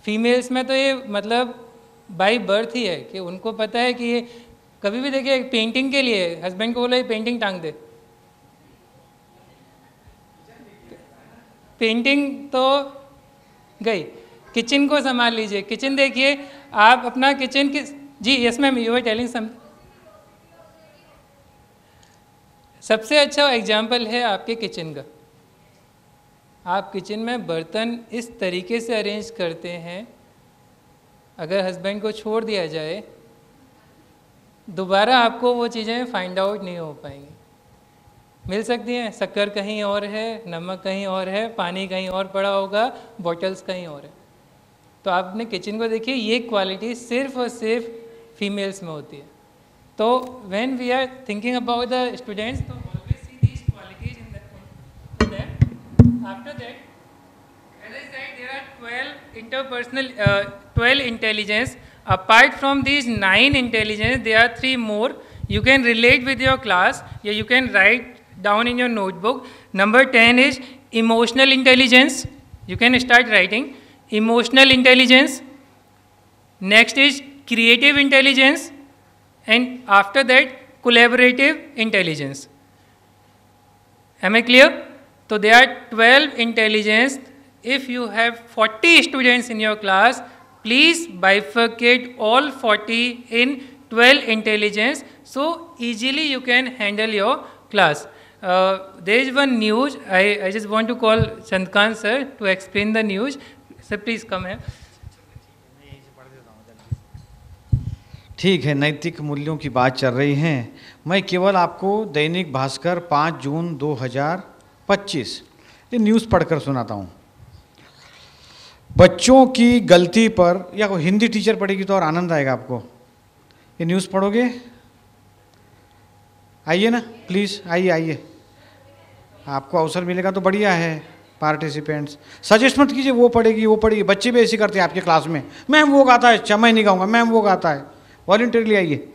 फीमेल्स में तो ये मतलब बाय बर्थ ही है कि उनको पता है कि ये कभी भी देखिए पेंटिंग के लिए हस्बैंड को बोला ये पेंटिंग टांग दे, पेंटिंग तो गई, किचन को संभाल लीजिए। किचन देखिए आप अपना किचन की, जी yes ma'am you are telling some. सबसे अच्छा एग्जाम्पल है आपके किचन का। आप किचन में बर्तन इस तरीके से अरेंज करते हैं, अगर हस्बैंड को छोड़ दिया जाए दोबारा आपको वो चीज़ें फाइंड आउट नहीं हो पाएंगी। मिल सकती हैं, शक्कर कहीं और है, नमक कहीं और है, पानी कहीं और पड़ा होगा, बॉटल्स कहीं और है। तो आप अपने किचन को देखिए, ये क्वालिटी सिर्फ और सिर्फ फीमेल्स में होती है। तो when we are thinking about the students, तो always see these qualities in that. After that, as I said, there are 12 interpersonal, 12 intelligence. Apart from these 9 intelligence, there are 3 more. You can relate with your class, yeah, you can write down in your notebook. Number 10 is emotional intelligence. You can start writing emotional intelligence. Next is creative intelligence, and after that collaborative intelligence. Am I clear? So there are 12 intelligence. If you have 40 students in your class, please bifurcate all 40 in 12 intelligence, so easily you can handle your class. There is one news, I just want to call Chandkant sir to explain the news. Sir, please come here. ठीक है, नैतिक मूल्यों की बात चल रही है। मैं केवल आपको दैनिक भास्कर 5 जून 2025 ये न्यूज़ पढ़कर सुनाता हूँ। बच्चों की गलती पर, या कोई हिंदी टीचर पढ़ेगी तो और आनंद आएगा आपको। ये न्यूज़ पढ़ोगे? आइए ना प्लीज़, आइए, आपको अवसर मिलेगा तो बढ़िया है। पार्टिसिपेंट्स सजेस्ट मत कीजिए वो पढ़ेगी। बच्चे भी ऐसे करते हैं आपके क्लास में, मैम वो गाता है, अच्छा मैं नहीं गाऊंगा, मैम वो गाता है। वॉलंटियरली आइए,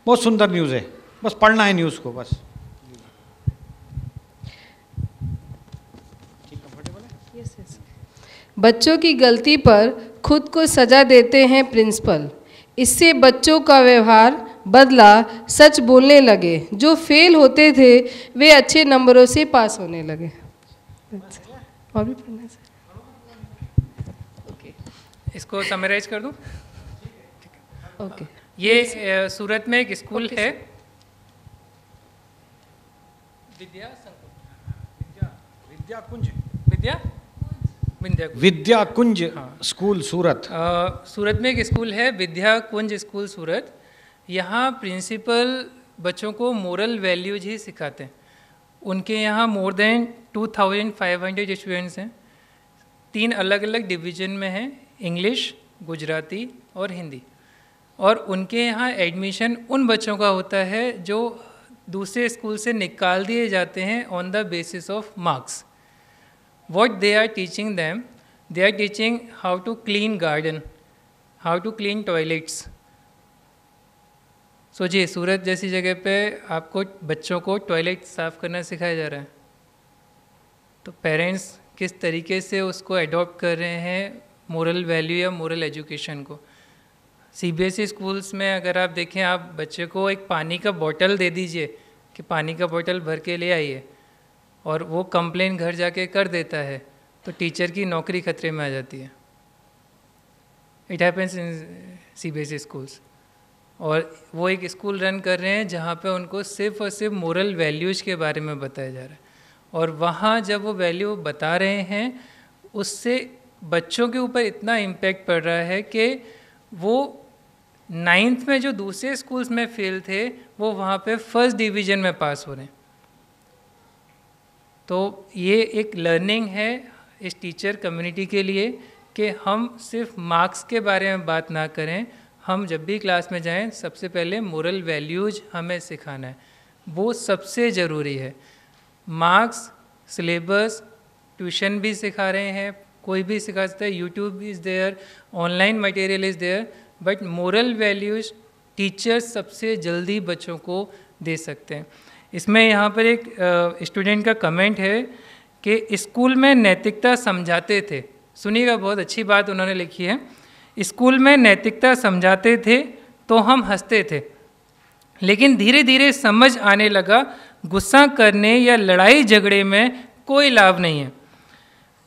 बहुत सुंदर न्यूज़ है, बस पढ़ना है न्यूज़ को बस। बच्चों की गलती पर खुद को सजा देते हैं प्रिंसिपल, इससे बच्चों का व्यवहार बदला, सच बोलने लगे, जो फेल होते थे वे अच्छे नंबरों से पास होने लगे। और भी पढ़ना है सर? ओके, इसको समराइज कर दूं? ओके, ये सूरत में एक स्कूल है, विद्या कुंज स्कूल सूरत। सूरत में एक स्कूल है विद्या कुंज स्कूल सूरत। यहाँ प्रिंसिपल बच्चों को मोरल वैल्यूज ही सिखाते हैं। उनके यहाँ मोर देन 2500 स्टूडेंट्स हैं। 3 अलग अलग डिवीज़न में हैं, इंग्लिश, गुजराती और हिंदी। और उनके यहाँ एडमिशन उन बच्चों का होता है जो दूसरे स्कूल से निकाल दिए जाते हैं on the basis of marks. What they are teaching them, they are teaching how to clean garden, how to clean toilets. सोचिए सूरत जैसी जगह पे आपको बच्चों को टॉयलेट साफ़ करना सिखाया जा रहा है, तो पेरेंट्स किस तरीके से उसको अडॉप्ट कर रहे हैं मोरल वैल्यू या मोरल एजुकेशन को। सीबीएसई स्कूल्स में अगर आप देखें, आप बच्चे को एक पानी का बोतल दे दीजिए कि पानी का बोतल भर के ले आइए, और वो कंप्लेन घर जाके कर देता है, तो टीचर की नौकरी खतरे में आ जाती है। It happens in CBSE schools. और वो एक स्कूल रन कर रहे हैं जहाँ पे उनको सिर्फ और सिर्फ मोरल वैल्यूज़ के बारे में बताया जा रहा है, और वहाँ जब वो वैल्यू बता रहे हैं उससे बच्चों के ऊपर इतना इम्पैक्ट पड़ रहा है कि वो 9th में जो दूसरे स्कूल्स में फेल थे वो वहाँ पे फर्स्ट डिवीज़न में पास हो रहे हैं। तो ये एक लर्निंग है इस टीचर कम्युनिटी के लिए कि हम सिर्फ मार्क्स के बारे में बात ना करें, हम जब भी क्लास में जाएं सबसे पहले मोरल वैल्यूज हमें सिखाना है, वो सबसे ज़रूरी है। मार्क्स, सिलेबस, ट्यूशन भी सिखा रहे हैं, कोई भी सिखा सकता है, YouTube is there, online material is there, but moral values teachers सबसे जल्दी बच्चों को दे सकते हैं। इसमें यहाँ पर एक स्टूडेंट का कमेंट है कि स्कूल में नैतिकता समझाते थे। सुनिएगा, बहुत अच्छी बात उन्होंने लिखी है। स्कूल में नैतिकता समझाते थे तो हम हंसते थे, लेकिन धीरे धीरे समझ आने लगा गुस्सा करने या लड़ाई झगड़े में कोई लाभ नहीं है।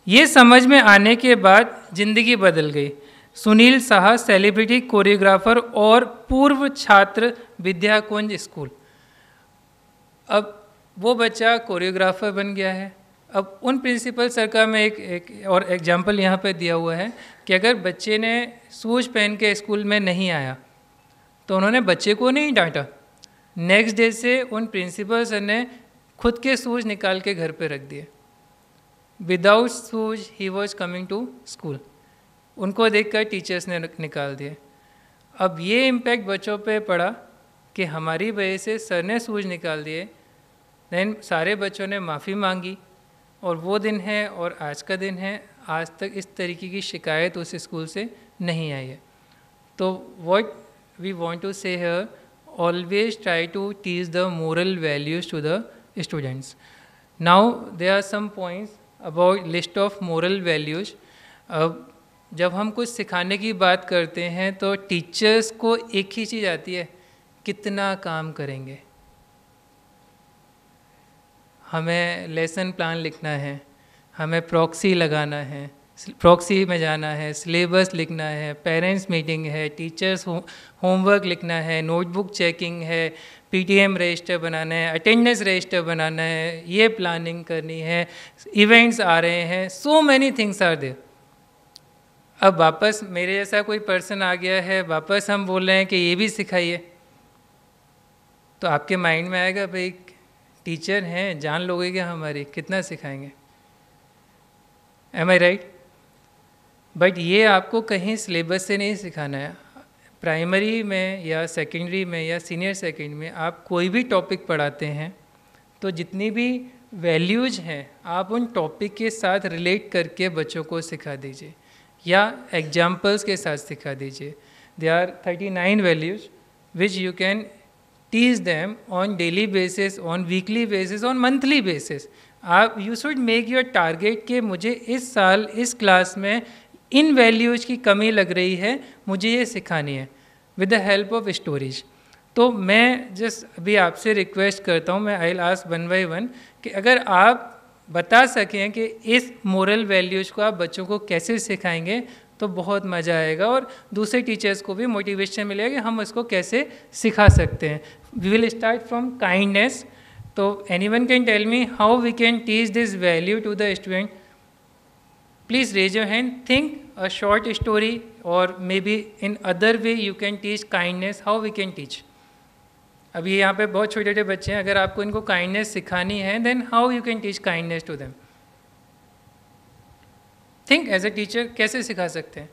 ये समझ में आने के बाद ज़िंदगी बदल गई। सुनील साहा, सेलिब्रिटी कोरियोग्राफर और पूर्व छात्र विद्याकुंज स्कूल। अब वो बच्चा कोरियोग्राफर बन गया है। अब उन प्रिंसिपल सर का मैं एक और एग्जाम्पल यहाँ पे दिया हुआ है कि अगर बच्चे ने शूज पहन के स्कूल में नहीं आया तो उन्होंने बच्चे को नहीं डांटा, नेक्स्ट डे से उन प्रिंसिपल सर ने खुद के शूज निकाल के घर पे रख दिए। विदाउट शूज ही वॉज कमिंग टू स्कूल। उनको देखकर टीचर्स ने निकाल दिए। अब ये इम्पैक्ट बच्चों पे पड़ा कि हमारी वजह से सर ने शूज निकाल दिए, देन सारे बच्चों ने माफ़ी मांगी और वो दिन है और आज का दिन है, आज तक इस तरीके की शिकायत उस स्कूल से नहीं आई है। तो व्हाट वी वांट टू से here, always try to teach the moral values to the students. Now there are some points about list of moral values. जब हम कुछ सिखाने की बात करते हैं तो टीचर्स को एक ही चीज़ आती है, कितना काम करेंगे। हमें लेसन प्लान लिखना है, हमें प्रॉक्सी लगाना है, प्रॉक्सी में जाना है, सिलेबस लिखना है, पेरेंट्स मीटिंग है, टीचर्स होमवर्क लिखना है, नोटबुक चेकिंग है, पीटीएम रजिस्टर बनाना है, अटेंडेंस रजिस्टर बनाना है, ये प्लानिंग करनी है, इवेंट्स आ रहे हैं, so many things are there. अब वापस मेरे जैसा कोई पर्सन आ गया है, वापस हम बोल रहे हैं कि ये भी सिखाइए, तो आपके माइंड में आएगा भाई टीचर हैं, जान लोगे क्या हमारी, कितना सिखाएंगे। M I right? बट ये आपको कहीं सिलेबस से नहीं सिखाना है। प्राइमरी में या सेकेंडरी में या सीनियर सेकेंडरी में आप कोई भी टॉपिक पढ़ाते हैं तो जितनी भी वैल्यूज हैं आप उन टॉपिक के साथ रिलेट करके बच्चों को सिखा दीजिए या एग्जाम्पल्स के साथ सिखा दीजिए। They are 39 values which you can teach them on daily basis, on weekly basis, on monthly basis. आप you should make your target कि मुझे इस साल इस क्लास में इन वैल्यूज़ की कमी लग रही है, मुझे ये सिखानी है with the help of stories. तो मैं जस्ट अभी आपसे रिक्वेस्ट करता हूँ, मैं I will ask one by one कि अगर आप बता सकें कि इस मोरल वैल्यूज़ को आप बच्चों को कैसे सिखाएंगे तो बहुत मज़ा आएगा और दूसरे टीचर्स को भी मोटिवेशन मिलेगा कि हम इसको कैसे सिखा सकते हैं। We will start from kindness. तो anyone can tell me how we can teach this value to the student? Please raise your hand. Think a short story or maybe in other way you can teach kindness. How we can teach? अभी यहाँ पे बहुत छोटे छोटे बच्चे हैं, अगर आपको इनको काइंडनेस सिखानी है then how you can teach kindness to them? Think as a teacher कैसे सिखा सकते हैं?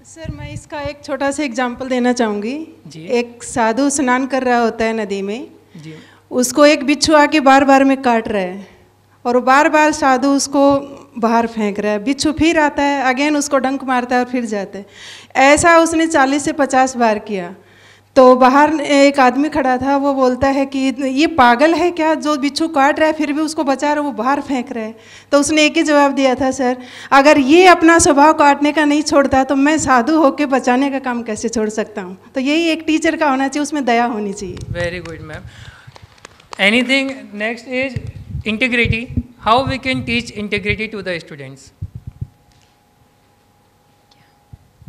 सर मैं इसका एक छोटा सा एग्जांपल देना चाहूँगी। एक साधु स्नान कर रहा होता है नदी में जी। उसको एक बिच्छू आके बार बार में काट रहा है और बार बार साधु उसको बाहर फेंक रहा है। बिच्छू फिर आता है, अगेन उसको डंक मारता है और फिर जाता है। ऐसा उसने 40 से 50 बार किया। तो बाहर एक आदमी खड़ा था, वो बोलता है कि ये पागल है क्या, जो बिच्छू काट रहा है फिर भी उसको बचा रहा है, वो बाहर फेंक रहा है। तो उसने एक ही जवाब दिया था, सर अगर ये अपना स्वभाव काटने का नहीं छोड़ता तो मैं साधु होकर बचाने का काम कैसे छोड़ सकता हूँ। तो यही एक टीचर का होना चाहिए, उसमें दया होनी चाहिए। Very good ma'am. Anything next is integrity. How we can teach integrity to the students?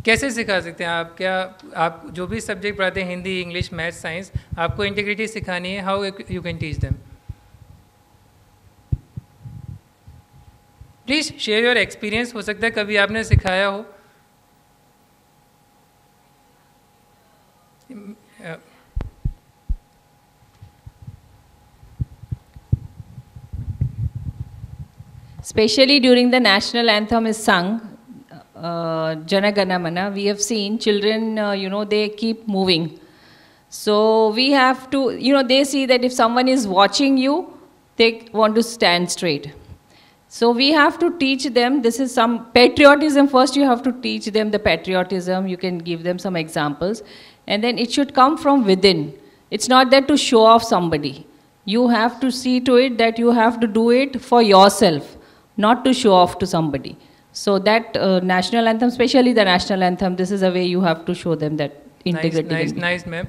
कैसे सिखा सकते हैं आप? क्या आप जो भी सब्जेक्ट पढ़ाते हैं, हिंदी, इंग्लिश, मैथ, साइंस, आपको इंटीग्रिटी सिखानी है, how you can teach them? Please share your experience. हो सकता है कभी आपने सिखाया हो। especially during the national anthem is sung, Jana Gana Mana, we have seen children, they keep moving. So we have to, they see that if someone is watching you, they want to stand straight. So we have to teach them, this is some patriotism. First you have to teach them the patriotism, you can give them some examples, and then it should come from within. It's not that to show off somebody. You have to see to it that you have to do it for yourself, not to show off to somebody. So that national anthem, especially the national anthem, this is a way you have to show them that integrity. Nice, ma'am.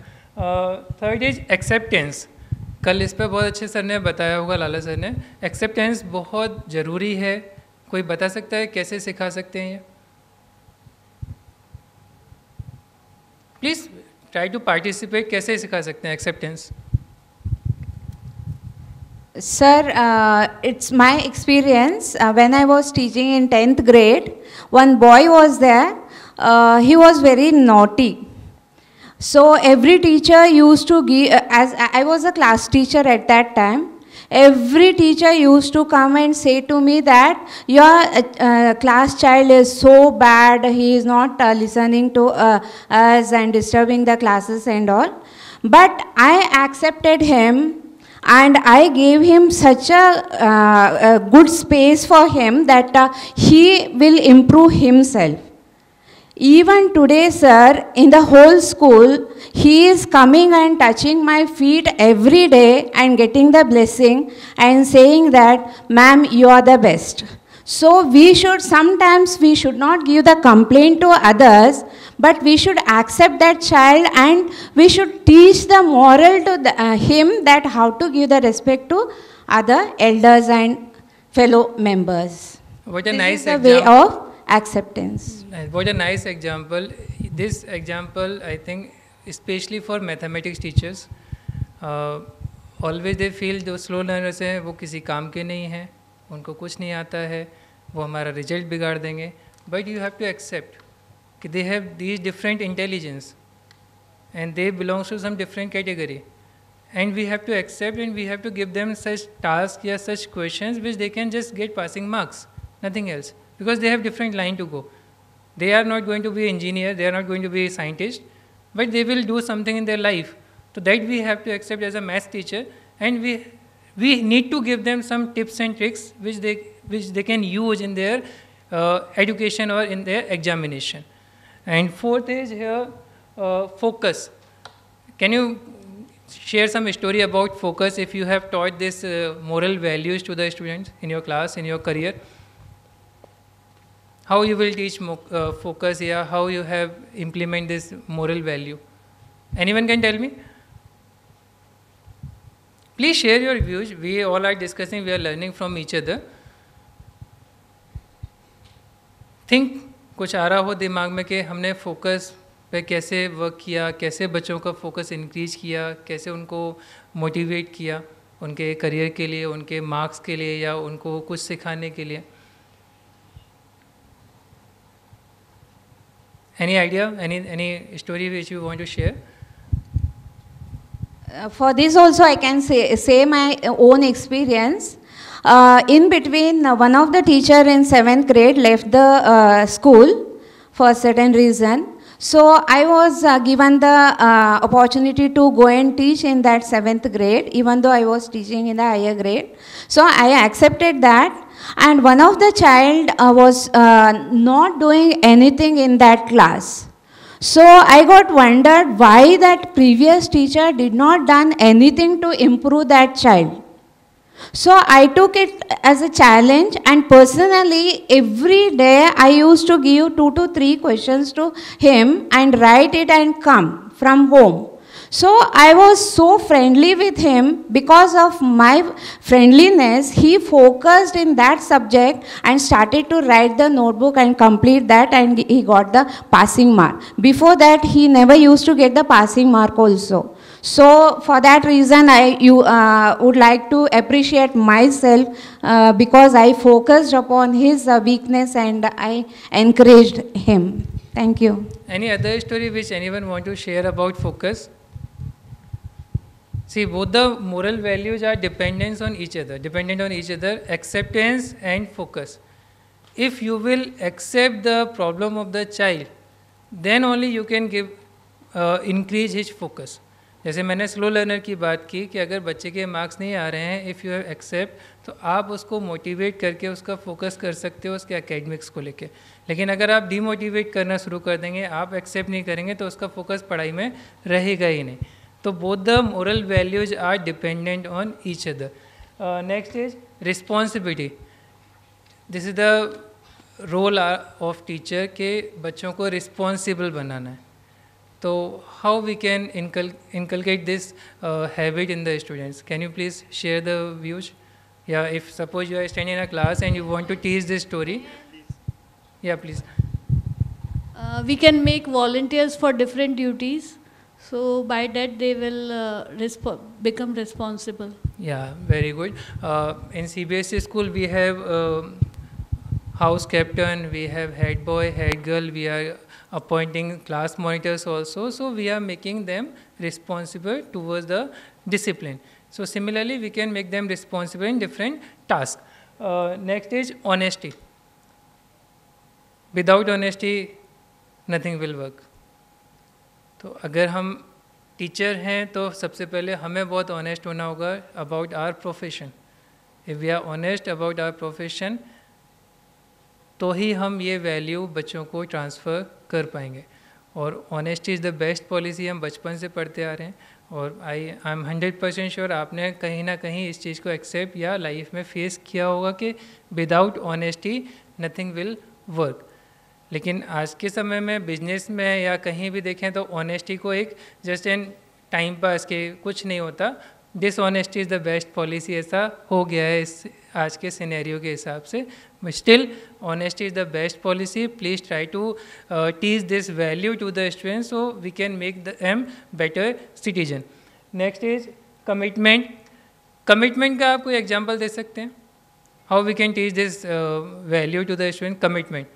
Third is acceptance. कल इस पर बहुत अच्छे sir ने बताया होगा, लाला sir ने. Acceptance बहुत ज़रूरी है. कोई बता सकता है कैसे सिखा सकते हैं ये? Please try to participate. कैसे सिखा सकते हैं acceptance? Sir, it's my experience. When I was teaching in 10th grade, one boy was there. He was very naughty. So every teacher used to give, as I was a class teacher at that time, every teacher used to come and say to me that your class child is so bad, he is not listening to us and disturbing the classes and all. But I accepted him and I gave him such a good space for him that he will improve himself. Even today, sir, in the whole school, he is coming and touching my feet every day and getting the blessing and saying that, ma'am, you are the best. So sometimes we should not give the complaint to others, but we should accept that child and we should teach the moral to him that how to give the respect to other elders and fellow members. What a this nice is the example. way of acceptance. What a nice example. This example, I think, especially for mathematics teachers, always they feel जो slow learners हैं वो किसी काम के नहीं हैं, उनको कुछ नहीं आता है, वो हमारा रिजल्ट बिगाड़ देंगे. But you have to accept कि they have these different intelligence and they belong to some different category. And we have to accept and we have to give them such tasks or such questions which they can just get passing marks, nothing else. Because they have different line to go. They are not going to be engineer, they are not going to be a scientist, but they will do something in their life. So that we have to accept as a math teacher, and we need to give them some tips and tricks which they can use in their education or in their examination. And fourth is here, focus. Can you share some story about focus if you have taught this moral values to the students in your class, in your career? How you will teach focus here, how you have implement this moral value? Anyone can tell me? Please share your views. We all are discussing, we are learning from each other. Think कुछ आ रहा हो दिमाग में कि हमने focus पे कैसे work किया, कैसे बच्चों का फोकस इंक्रीज किया, कैसे उनको मोटिवेट किया उनके करियर के लिए, उनके मार्क्स के लिए या उनको कुछ सिखाने के लिए. Any idea? Any story which you want to share? For this also I can say my own experience. In between, one of the teacher in 7th grade left the school for a certain reason. So I was given the opportunity to go and teach in that 7th grade, even though I was teaching in the higher grade. So I accepted that. And one of the child was not doing anything in that class. So I got wondered why that previous teacher did not done anything to improve that child. So I took it as a challenge, and personally every day I used to give 2 to 3 questions to him and write it and come from home. So I was so friendly with him. Because of my friendliness, he focused in that subject and started to write the notebook and complete that, and he got the passing mark. Before that, he never used to get the passing mark also. So for that reason, I would like to appreciate myself because I focused upon his weakness and I encouraged him. Thank you. Any other story which anyone want to share about focus? See, both the moral values are dependent on each other, acceptance and focus. If you will accept the problem of the child, then only you can give increase his focus. जैसे मैंने slow learner की बात की कि अगर बच्चे के marks नहीं आ रहे हैं, इफ़ यू हैव एक्सेप्ट, तो आप उसको मोटिवेट करके उसका फोकस कर सकते हो उसके एकेडमिक्स को लेके. लेकिन अगर आप डीमोटिवेट करना शुरू कर देंगे, आप एक्सेप्ट नहीं करेंगे, तो उसका फोकस पढ़ाई में रहेगा ही नहीं. तो both the moral values are dependent on each other. Next is responsibility. This is the role of teacher के बच्चों को रिस्पॉन्सिबल बनाना है. तो how we can inculcate this habit in the students? Can you please share the views? Yeah, if suppose you are standing in a class and you want to teach this story. Yeah, please. We can make volunteers for different duties. So by that they will become responsible. Yeah, very good. In CBSE school we have house captain, we have head boy, head girl, we are appointing class monitors also. So we are making them responsible towards the discipline. So similarly we can make them responsible in different tasks. Next is honesty. Without honesty nothing will work. तो अगर हम teacher हैं तो सबसे पहले हमें बहुत honest होना होगा about our profession. If we are honest about our profession तो ही हम ये वैल्यू बच्चों को ट्रांसफ़र कर पाएंगे. और honesty is the best policy, हम बचपन से पढ़ते आ रहे हैं. और आई एम 100% श्योर आपने कहीं ना कहीं इस चीज़ को एक्सेप्ट या लाइफ में फेस किया होगा कि without honesty nothing will work. लेकिन आज के समय में बिजनेस में या कहीं भी देखें तो ऑनेस्टी को एक जस्ट एन टाइम पास के कुछ नहीं होता. Dishonesty is the best policy, ऐसा हो गया है इस आज के सिनेरियो के हिसाब से. Still honesty is the best policy. Please try to teach this value to the students so we can make them better citizen. Next is commitment. Commitment का आप कोई एग्जाम्पल दे सकते हैं? How we can teach this value to the student, commitment.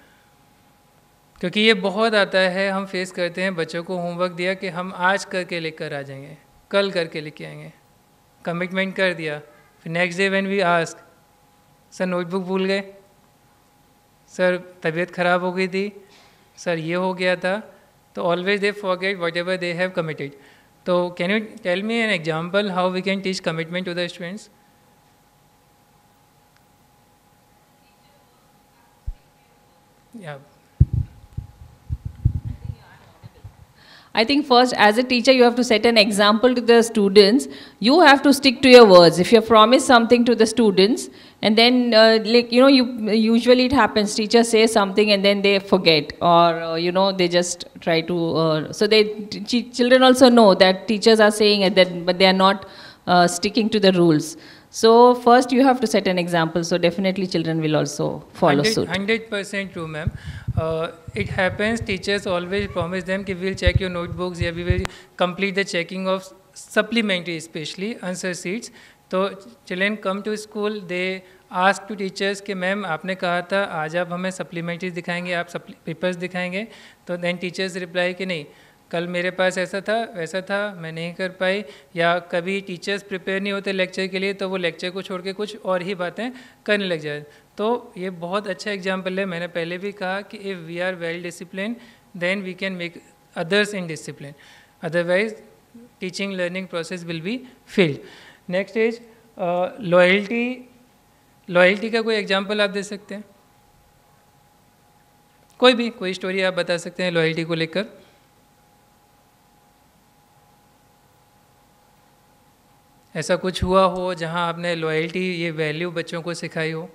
क्योंकि ये बहुत आता है, हम फेस करते हैं. बच्चों को होमवर्क दिया कि हम आज करके लेकर आ जाएंगे, कल करके लेके आएंगे. कमिटमेंट कर दिया, फिर next day when we ask, sir notebook भूल गए, सर तबीयत ख़राब हो गई थी, सर ये हो गया था. तो always they forget whatever they have committed. तो can you tell me an example how we can teach commitment to the students? Yeah I think first, as a teacher, you have to set an example to the students. You have to stick to your words. If you have promised something to the students, and then, usually it happens, teachers say something and then they forget, or, they just try to, so children also know that teachers are saying it, but they are not sticking to the rules. So first you have to set an example, so definitely children will also follow suit. 100% true, ma'am. It happens, teachers always promise them कि we'll check your notebooks या we will complete the checking of supplementary, especially answer sheets. तो children come to school, they ask to teachers कि ma'am आपने कहा था आज आप हमें supplementaries दिखाएंगे, आप पेपर्स दिखाएंगे. तो then teachers reply कि नहीं, कल मेरे पास ऐसा था वैसा था, मैं नहीं कर पाई. या कभी टीचर्स प्रिपेयर नहीं होते लेक्चर के लिए, तो वो लेक्चर को छोड़ के कुछ और ही बातें करने लग जाए. तो ये बहुत अच्छा एग्जाम्पल है. मैंने पहले भी कहा कि if we are well discipline then we can make others in discipline, otherwise teaching learning process will be failed. Next is loyalty. Loyalty का कोई एग्जाम्पल आप दे सकते हैं? कोई स्टोरी आप बता सकते हैं लॉयल्टी को लेकर? ऐसा कुछ हुआ हो जहां आपने लॉयल्टी ये वैल्यू बच्चों को सिखाई हो?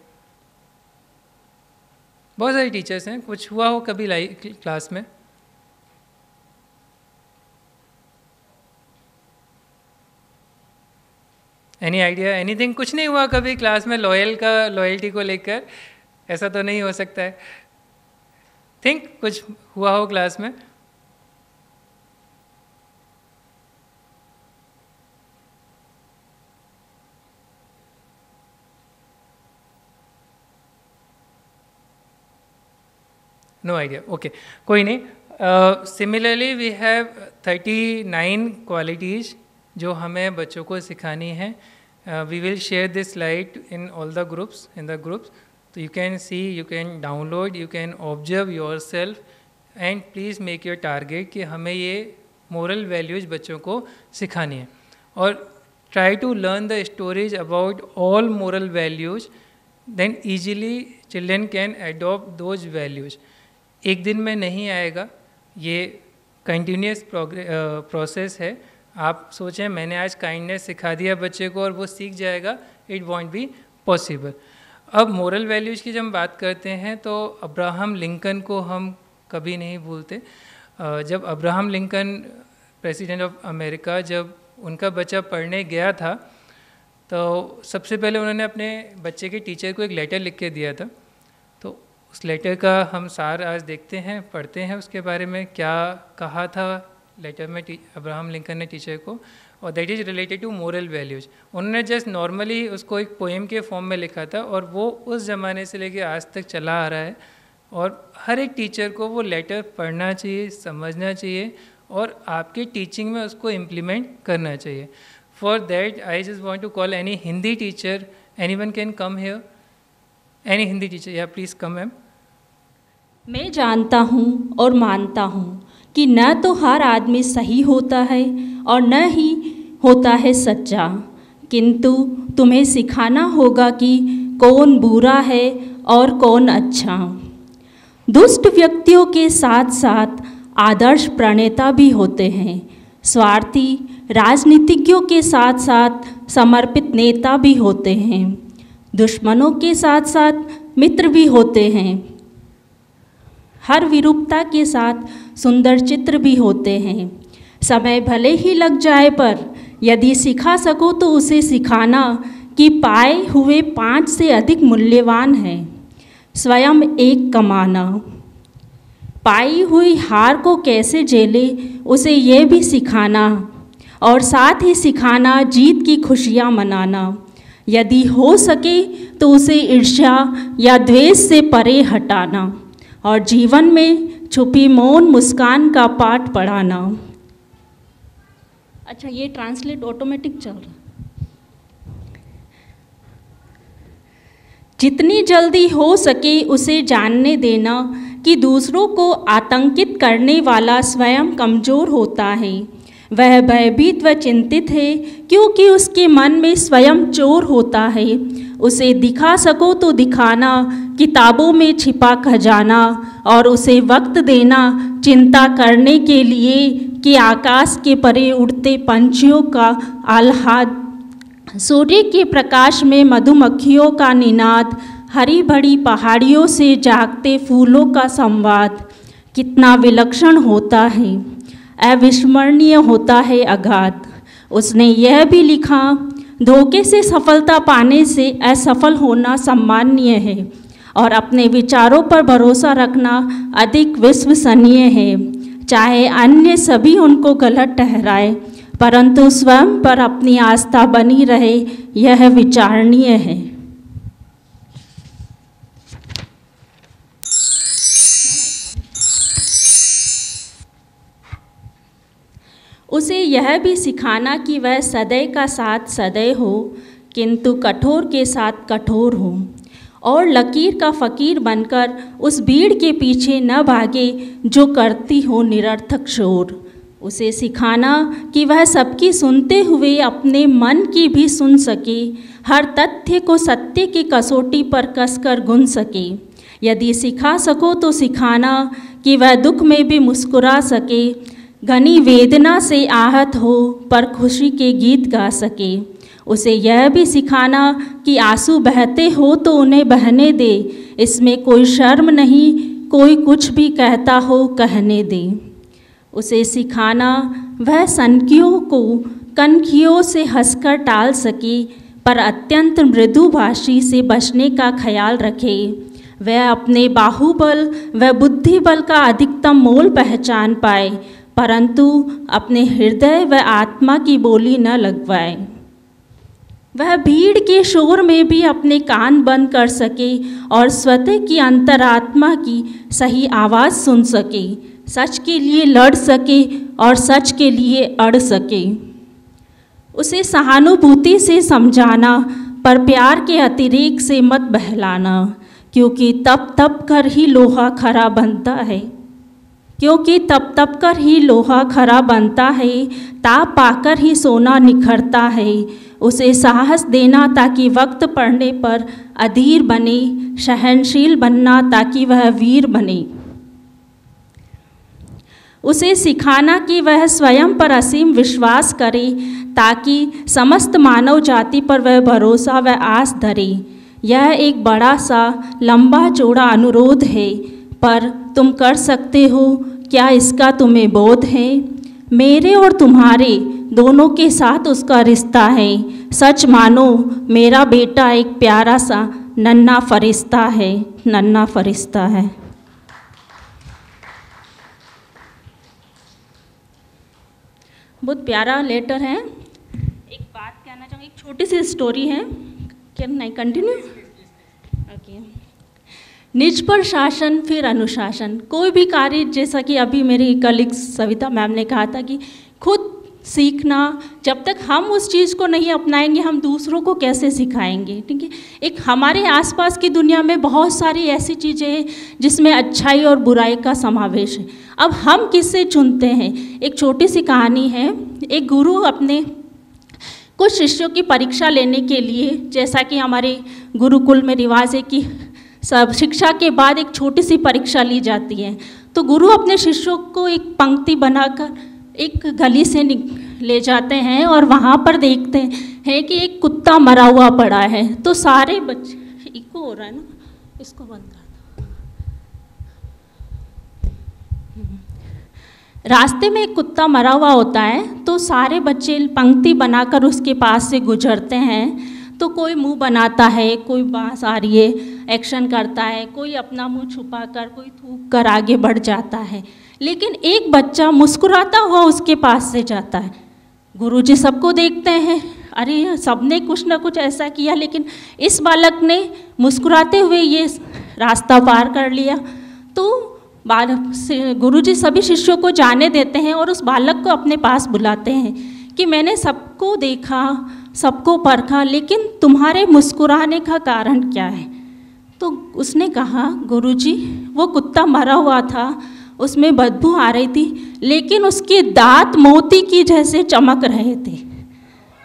बहुत सारे टीचर्स हैं, कुछ हुआ हो कभी क्लास में? Any idea, anything? कुछ नहीं हुआ कभी क्लास में लॉयल्टी को लेकर? ऐसा तो नहीं हो सकता है. थिंक कुछ हुआ हो क्लास में? No idea. Okay, कोई नहीं. Similarly, we have 39 qualities जो हमें बच्चों को सिखानी है. We will share this slide in all the groups, So you can see, you can download, you can observe yourself and please make your target कि हमें ये moral values बच्चों को सिखानी है. और try to learn the stories about all moral values, then easily children can adopt those values. एक दिन में नहीं आएगा, ये continuous process है. आप सोचें मैंने आज काइंडनेस सिखा दिया बच्चे को और वो सीख जाएगा, इट वॉन्ट बी पॉसिबल. अब मोरल वैल्यूज़ की जब हम बात करते हैं तो अब्राहम लिंकन को हम कभी नहीं भूलते. जब Abraham Lincoln president of America, जब उनका बच्चा पढ़ने गया था तो सबसे पहले उन्होंने अपने बच्चे के टीचर को एक लेटर लिख के दिया था. तो उस लेटर का हम सार आज देखते हैं, पढ़ते हैं उसके बारे में क्या कहा था लेटर में अब्राहम लिंकन ने टीचर को, और that is related to moral values. उन्होंने जस्ट नॉर्मली उसको एक पोएम के फॉर्म में लिखा था और वो उस ज़माने से लेके आज तक चला आ रहा है. और हर एक टीचर को वो लेटर पढ़ना चाहिए, समझना चाहिए और आपके टीचिंग में उसको इम्प्लीमेंट करना चाहिए. For that I just want to call any Hindi teacher, anyone can come here, any Hindi teacher, या प्लीज़ कम मैम. मैं जानता हूँ और मानता हूँ कि न तो हर आदमी सही होता है और न ही होता है सच्चा, किंतु तुम्हें सिखाना होगा कि कौन बुरा है और कौन अच्छा. दुष्ट व्यक्तियों के साथ साथ आदर्श प्रणेता भी होते हैं. स्वार्थी राजनीतिज्ञों के साथ साथ समर्पित नेता भी होते हैं. दुश्मनों के साथ साथ मित्र भी होते हैं. हर विरूपता के साथ सुंदर चित्र भी होते हैं. समय भले ही लग जाए पर यदि सिखा सको तो उसे सिखाना कि पाए हुए 5 से अधिक मूल्यवान है स्वयं एक कमाना. पाई हुई हार को कैसे झेले उसे यह भी सिखाना और साथ ही सिखाना जीत की खुशियाँ मनाना. यदि हो सके तो उसे ईर्ष्या या द्वेष से परे हटाना और जीवन में छुपी मौन मुस्कान का पाठ पढ़ाना. अच्छा, ये ट्रांसलेट ऑटोमेटिक चल रहा. जितनी जल्दी हो सके उसे जानने देना कि दूसरों को आतंकित करने वाला स्वयं कमज़ोर होता है. वह भयभीत व चिंतित है क्योंकि उसके मन में स्वयं चोर होता है. उसे दिखा सको तो दिखाना किताबों में छिपा खजाना और उसे वक्त देना चिंता करने के लिए कि आकाश के परे उड़ते पंछियों का आह्लाद, सूर्य के प्रकाश में मधुमक्खियों का निनाद, हरी भरी पहाड़ियों से जागते फूलों का संवाद कितना विलक्षण होता है, अविस्मरणीय होता है अगाध. उसने यह भी लिखा, धोखे से सफलता पाने से असफल होना सम्माननीय है और अपने विचारों पर भरोसा रखना अधिक विश्वसनीय है. चाहे अन्य सभी उनको गलत ठहराए परंतु स्वयं पर अपनी आस्था बनी रहे, यह विचारणीय है. उसे यह भी सिखाना कि वह सदैव का साथ सदैव हो किंतु कठोर के साथ कठोर हो और लकीर का फ़कीर बनकर उस भीड़ के पीछे न भागे जो करती हो निरर्थक शोर. उसे सिखाना कि वह सबकी सुनते हुए अपने मन की भी सुन सके, हर तथ्य को सत्य की कसौटी पर कसकर गुन सके. यदि सिखा सको तो सिखाना कि वह दुख में भी मुस्कुरा सके, घनी वेदना से आहत हो पर खुशी के गीत गा सके. उसे यह भी सिखाना कि आंसू बहते हो तो उन्हें बहने दे, इसमें कोई शर्म नहीं, कोई कुछ भी कहता हो कहने दे. उसे सिखाना वह सनकियों को कनखियों से हंसकर टाल सके पर अत्यंत मृदुभाषी से बचने का ख्याल रखे. वह अपने बाहुबल व बुद्धिबल का अधिकतम मोल पहचान पाए परंतु अपने हृदय व आत्मा की बोली न लगवाए. वह भीड़ के शोर में भी अपने कान बंद कर सके और स्वतः की अंतरात्मा की सही आवाज़ सुन सके, सच के लिए लड़ सके और सच के लिए अड़ सके. उसे सहानुभूति से समझाना, पर प्यार के अतिरेक से मत बहलाना, क्योंकि तप तप कर ही लोहा खरा बनता है, क्योंकि तप तप कर ही लोहा खरा बनता है, ताप पाकर ही सोना निखरता है। उसे साहस देना ताकि वक्त पड़ने पर अधीर बने, सहनशील बनना ताकि वह वीर बने। उसे सिखाना कि वह स्वयं पर असीम विश्वास करे, ताकि समस्त मानव जाति पर वह भरोसा व आस धरे। यह एक बड़ा सा लंबा चौड़ा अनुरोध है, पर तुम कर सकते हो क्या, इसका तुम्हें बोध है? मेरे और तुम्हारे दोनों के साथ उसका रिश्ता है। सच मानो मेरा बेटा एक प्यारा सा नन्हा फरिश्ता है, नन्हा फरिश्ता है। बहुत प्यारा लेटर है। एक बात कहना चाहूँगी, एक छोटी सी स्टोरी है, क्या नहीं कंटिन्यू? ओके। निज पर शासन फिर अनुशासन। कोई भी कार्य, जैसा कि अभी मेरी कलीग सविता मैम ने कहा था कि खुद सीखना, जब तक हम उस चीज़ को नहीं अपनाएंगे हम दूसरों को कैसे सिखाएंगे, ठीक है। एक हमारे आसपास की दुनिया में बहुत सारी ऐसी चीज़ें हैं जिसमें अच्छाई और बुराई का समावेश है। अब हम किससे चुनते हैं? एक छोटी सी कहानी है। एक गुरु अपने कुछ शिष्यों की परीक्षा लेने के लिए, जैसा कि हमारे गुरुकुल में रिवाज है कि सब शिक्षा के बाद एक छोटी सी परीक्षा ली जाती है, तो गुरु अपने शिष्यों को एक पंक्ति बनाकर एक गली से ले जाते हैं और वहाँ पर देखते हैं कि एक कुत्ता मरा हुआ पड़ा है। तो सारे बच्चे, इको हो रहा है ना, इसको बंद कर दो। रास्ते में एक कुत्ता मरा हुआ होता है, तो सारे बच्चे पंक्ति बनाकर उसके पास से गुजरते हैं। तो कोई मुंह बनाता है, कोई बांस आ रही है एक्शन करता है, कोई अपना मुंह छुपाकर, कोई थूक कर आगे बढ़ जाता है, लेकिन एक बच्चा मुस्कुराता हुआ उसके पास से जाता है। गुरुजी सबको देखते हैं, अरे सबने कुछ ना कुछ ऐसा किया, लेकिन इस बालक ने मुस्कुराते हुए ये रास्ता पार कर लिया। तो बालक से गुरुजी सभी शिष्यों को जाने देते हैं और उस बालक को अपने पास बुलाते हैं कि मैंने सबको देखा, सबको परखा, लेकिन तुम्हारे मुस्कुराने का कारण क्या है? तो उसने कहा, गुरुजी वो कुत्ता मरा हुआ था, उसमें बदबू आ रही थी, लेकिन उसके दांत मोती की जैसे चमक रहे थे।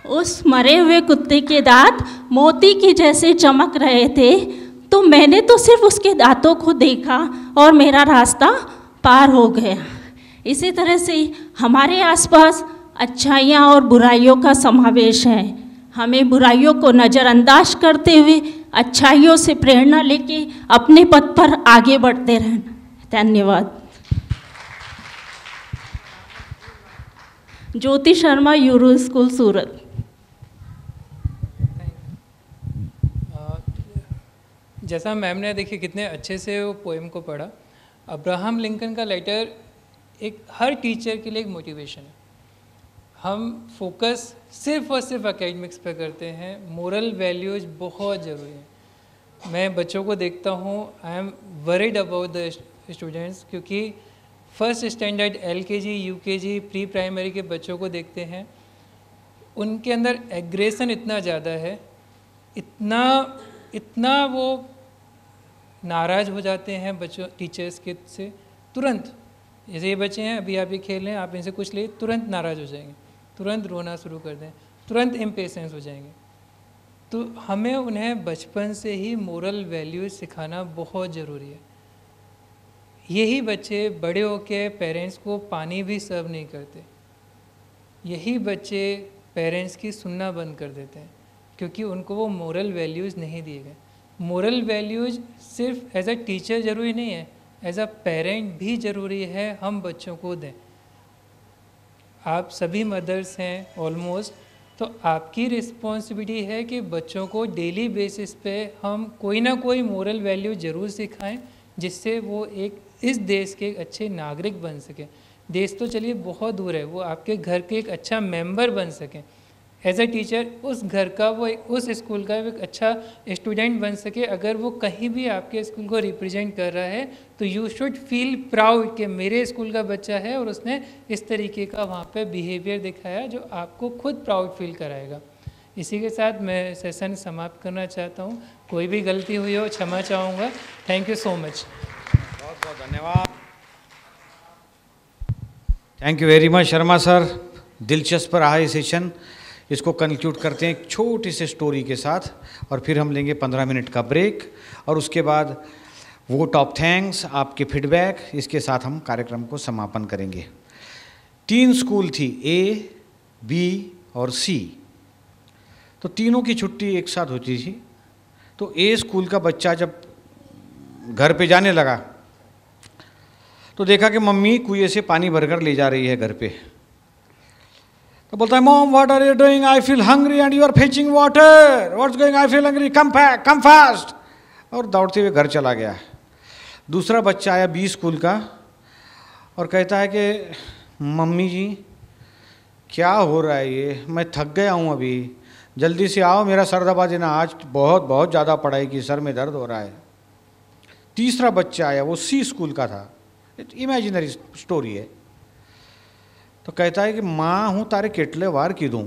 उस मरे हुए कुत्ते के दांत मोती की जैसे चमक रहे थे, तो मैंने तो सिर्फ उसके दांतों को देखा और मेरा रास्ता पार हो गया। इसी तरह से हमारे आसपास अच्छाइयाँ और बुराइयों का समावेश है। हमें बुराइयों को नज़रअंदाज करते हुए अच्छाइयों से प्रेरणा लेके अपने पथ पर आगे बढ़ते रहना। धन्यवाद। ज्योति शर्मा, यूरो स्कूल, सूरत। जैसा मैम ने देखिए कितने अच्छे से वो पोएम को पढ़ा। अब्राहम लिंकन का लेटर एक हर टीचर के लिए एक मोटिवेशन है। हम फोकस सिर्फ और सिर्फ एकेडमिक्स पे करते हैं, मोरल वैल्यूज बहुत ज़रूरी है। मैं बच्चों को देखता हूँ, I am worried about the students, क्योंकि first standard LKG UKG pre primary के बच्चों को देखते हैं, उनके अंदर एग्रेशन इतना ज़्यादा है, इतना वो नाराज़ हो जाते हैं बच्चों टीचर्स के से तुरंत। जैसे ये बच्चे हैं, अभी आप ये खेल रहे हैं, आप इनसे कुछ ले तुरंत नाराज़ हो जाएंगे, तुरंत रोना शुरू कर दें, तुरंत इम्पेशेंस हो जाएंगे। तो हमें उन्हें बचपन से ही मोरल वैल्यूज सिखाना बहुत ज़रूरी है। यही बच्चे बड़े होकर पेरेंट्स को पानी भी सर्व नहीं करते, यही बच्चे पेरेंट्स की सुनना बंद कर देते हैं, क्योंकि उनको वो मोरल वैल्यूज़ नहीं दिए गए। मोरल वैल्यूज़ सिर्फ एज अ टीचर ज़रूरी नहीं है, एज अ पेरेंट भी ज़रूरी है हम बच्चों को दें। आप सभी मदर्स हैं ऑलमोस्ट, तो आपकी रिस्पॉन्सिबिलिटी है कि बच्चों को डेली बेसिस पे हम कोई ना कोई मोरल वैल्यू ज़रूर सिखाएं, जिससे वो एक इस देश के एक अच्छे नागरिक बन सकें। देश तो चलिए बहुत दूर है, वो आपके घर के एक अच्छा मेंबर बन सकें। एज अ टीचर उस घर का वो उस स्कूल का एक अच्छा स्टूडेंट बन सके। अगर वो कहीं भी आपके स्कूल को रिप्रेजेंट कर रहा है तो यू शुड फील प्राउड कि मेरे स्कूल का बच्चा है और उसने इस तरीके का वहाँ पे बिहेवियर दिखाया जो आपको खुद प्राउड फील कराएगा। इसी के साथ मैं सेशन समाप्त करना चाहता हूँ। कोई भी गलती हुई हो क्षमा चाहूँगा। Thank you so much. बहुत बहुत धन्यवाद। Thank you very much Sharma sir. दिलचस्प रहा ये सेशन। इसको कंक्लूड करते हैं एक छोटी सी स्टोरी के साथ और फिर हम लेंगे 15 मिनट का ब्रेक और उसके बाद वोट ऑफ थैंक्स, आपके फीडबैक, इसके साथ हम कार्यक्रम को समापन करेंगे। 3 स्कूल थी, ए, बी और सी। तो तीनों की छुट्टी एक साथ होती थी। तो ए स्कूल का बच्चा जब घर पे जाने लगा तो देखा कि मम्मी कुएं से पानी भरकर ले जा रही है घर पे। तो बोलता है, mom what are you doing, I feel hungry and you are fetching water, what's going, I feel hungry, come fast, और दौड़ते हुए घर चला गया। दूसरा बच्चा आया बी स्कूल का और कहता है कि मम्मी जी क्या हो रहा है ये, मैं थक गया हूँ अभी, जल्दी से आओ मेरा सर दबा देना, आज बहुत ज़्यादा पढ़ाई की, सर में दर्द हो रहा है। तीसरा बच्चा आया, वो सी स्कूल का था, इमेजिनरी स्टोरी है। तो कहता है कि माँ हूँ तारे કેટલે વાર કીધું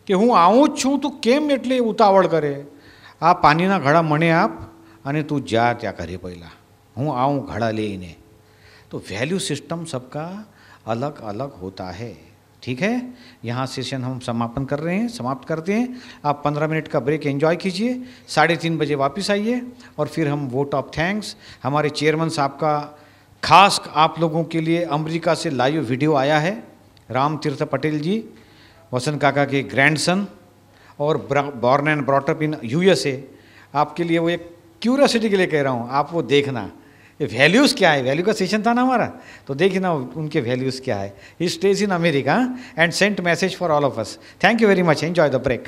કે હું આવું જ છું, તું કેમ એટલે ઉતાવળ કરે, આ પાણીના ઘડા મને આપ અને તું જા ત્યાં ઘરે પહેલાં, હું આવું ઘડા લઈને। तो वैल्यू सिस्टम सबका अलग अलग होता है। ठीक है, यहाँ सेशन हम समापन कर रहे हैं, समाप्त करते हैं। आप 15 मिनट का ब्रेक एंजॉय कीजिए, 3:30 बजे वापस आइए और फिर हम वोट ऑफ थैंक्स, हमारे चेयरमैन साहब का खास आप लोगों के लिए अमेरिका से लाइव वीडियो आया है। राम तीर्थ पटेल जी, वसंत काका के ग्रैंडसन और born and brought up in USA, आपके लिए वो एक क्यूरियोसिटी के लिए कह रहा हूँ, आप वो देखना। ये वैल्यूज़ क्या है, वैल्यू का सेशन था ना हमारा, तो देखना उनके वैल्यूज़ क्या है। He stage in America and sent message for all of us. Thank you very much, enjoy the break.